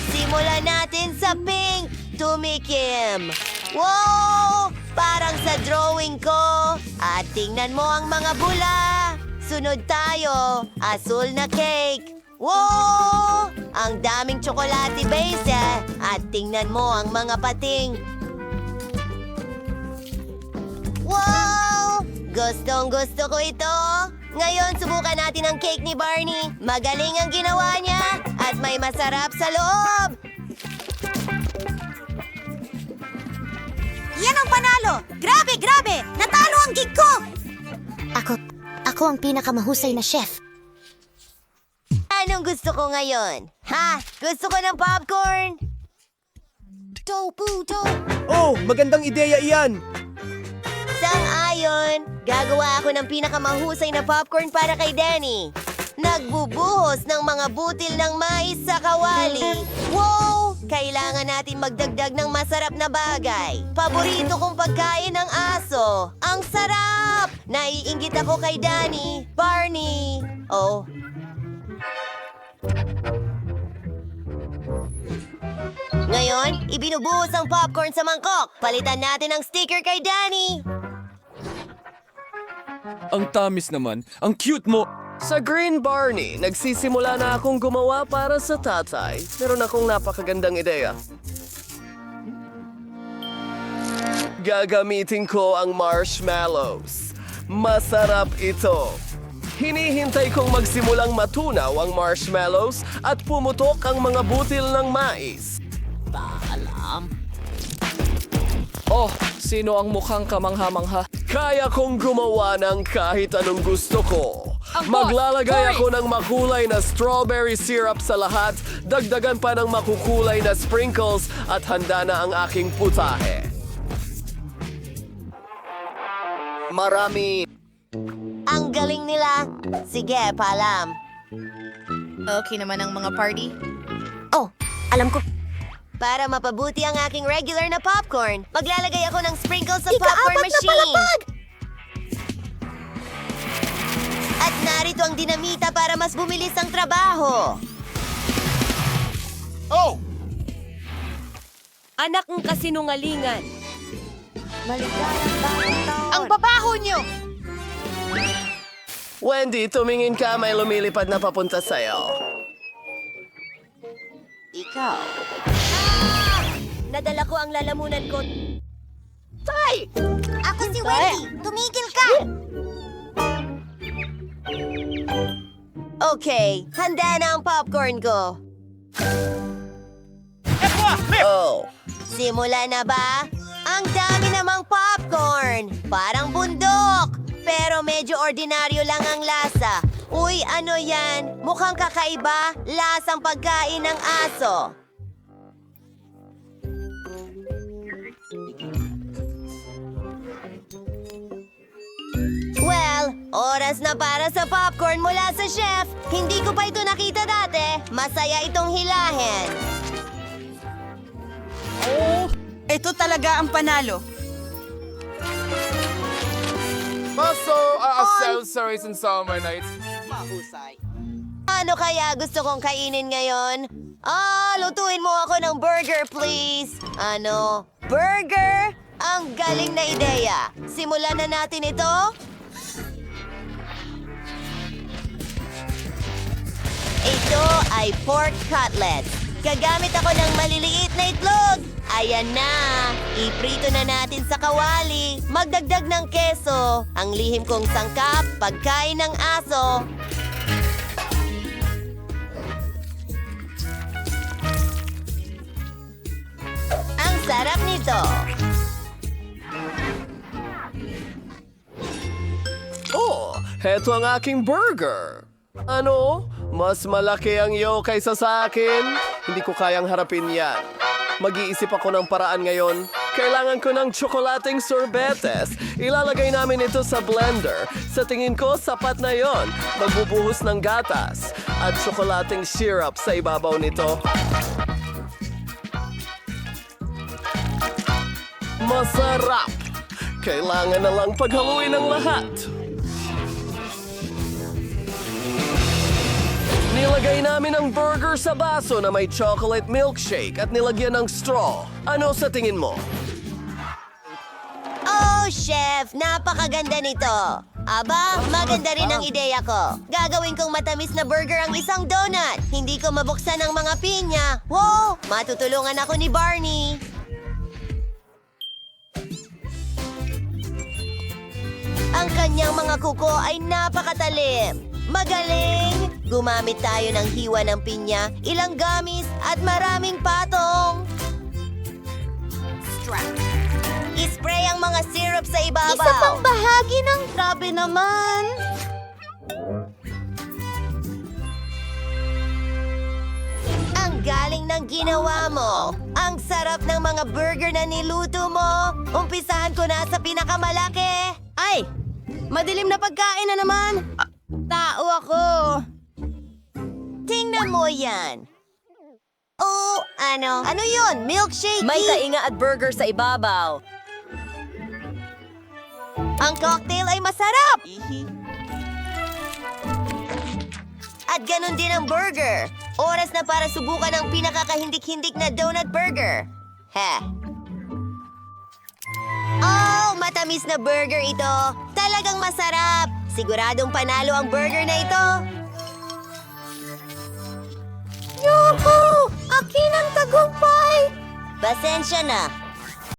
Simulan natin sa pink. Tumikim. Wow! Parang sa drawing ko. At tingnan mo ang mga bula. Sunod tayo. Asul na cake. Wow! Ang daming tsokolate base. At tingnan mo ang mga pating. Wow! Gustong gusto ko ito. Ngayon, subukan natin ang cake ni Barney. Magaling ang ginawa niya at may masarap sa loob. Yan ang panalo! Grabe, grabe! Natalo ang gig ko! Ako ang pinakamahusay na chef. Anong gusto ko ngayon? Ha? Gusto ko ng popcorn? Oh, magandang ideya iyan. Sang-ayon, gagawa ako ng pinakamahusay na popcorn para kay Danny. Nagbubuhos ng mga butil ng mais sa kawali. Wow! Kailangan natin magdagdag ng masarap na bagay. Paborito kong pagkain ng aso. Ang sarap! Naiinggit ako kay Danny. Barney. Oh. Ngayon, ibinubuhos ang popcorn sa mangkok. Palitan natin ang sticker kay Danny. Ang tamis naman. Ang cute mo. Sa Green Barney, nagsisimula na akong gumawa para sa tatay. Meron akong napakagandang ideya. Gagamitin ko ang marshmallows. Masarap ito. Hinihintay kong magsimulang matunaw ang marshmallows at pumutok ang mga butil ng mais. Oh, sino ang mukhang kamangha-mangha? Kaya kong gumawa ng kahit anong gusto ko. Maglalagay ako ng makulay na strawberry syrup sa lahat, dagdagan pa ng makukulay na sprinkles at handa na ang aking putahe. Marami. Ang galing nila. Sige, paalam. Okay naman ang mga party. Oh, alam ko. Para mapabuti ang aking regular na popcorn, maglalagay ako ng sprinkles sa popcorn machine. At narito ang dinamita para mas bumilis ang trabaho. Oh! Anak ng kasinungalingan. Ang babaho nyo! Wendy, tumingin ka, may lumilipad na papunta sa'yo. Ikaw. Nadala ko ang lalamunan ko. Tay! Ako si Wendy. Tumigil ka! Okay, handa na ang popcorn ko. Oh, simula na ba? Ang dami namang popcorn. Parang bundok. Pero medyo ordinaryo lang ang lasa. Uy, ano yan? Mukhang kakaiba. Lasang pagkain ng aso. Well, oras na para sa popcorn mula sa chef. Hindi ko pa ito nakita dati. Masaya itong hilahin. Ito talaga ang panalo. Sorry and summer nights. Ano kaya gusto kong kainin ngayon? Lutuin mo ako ng burger, please. Ano? Burger? Ang galing na ideya. Simulan na natin ito. Ito ay pork cutlet. Gagamit ako ng maliliit na itlog. Ayan na. Iprito na natin sa kawali. Magdagdag ng keso. Ang lihim kong sangkap, pagkain ng aso. Ang sarap nito. Oh, heto ang aking burger. Ano? Mas malaki ang iyo kaysa sa akin? Hindi ko kayang harapin yan. Mag-iisip ako ng paraan ngayon. Kailangan ko ng tsokolating sorbetes. Ilalagay namin ito sa blender. Sa tingin ko, sapat na yon. Magbubuhos ng gatas at tsokolating syrup sa ibabaw nito. Masarap! Kailangan na lang paghaluin ang lahat. Nilagay namin ang burger sa baso na may chocolate milkshake at nilagyan ng straw. Ano sa tingin mo? Oh, chef! Napakaganda nito. Aba, maganda rin ang ideya ko. Gagawin kong matamis na burger ang isang donut. Hindi ko mabuksan ang mga pinya. Wow! Matutulungan ako ni Barney. Ang kanyang mga kuko ay napakatalim. Magaling! Gumamit tayo ng hiwa ng pinya, ilang gamis, at maraming patong. Ispray ang mga syrup sa ibabaw. Isa pang bahagi ng... Grabe naman! Ang galing ng ginawa mo. Ang sarap ng mga burger na niluto mo. Umpisahan ko na sa pinakamalaki. Ay! Madilim na pagkain na naman! Tao ako! Tingnan mo yan. Oh, ano? Ano yun? Milkshake? May tainga at burger sa ibabaw. Ang cocktail ay masarap! At ganun din ang burger. Oras na para subukan ang pinakakahindik-hindik na donut burger. Oh, matamis na burger ito. Talagang masarap. Siguradong panalo ang burger na ito. Yuhu! Akin ang tagumpay! Pasensya na.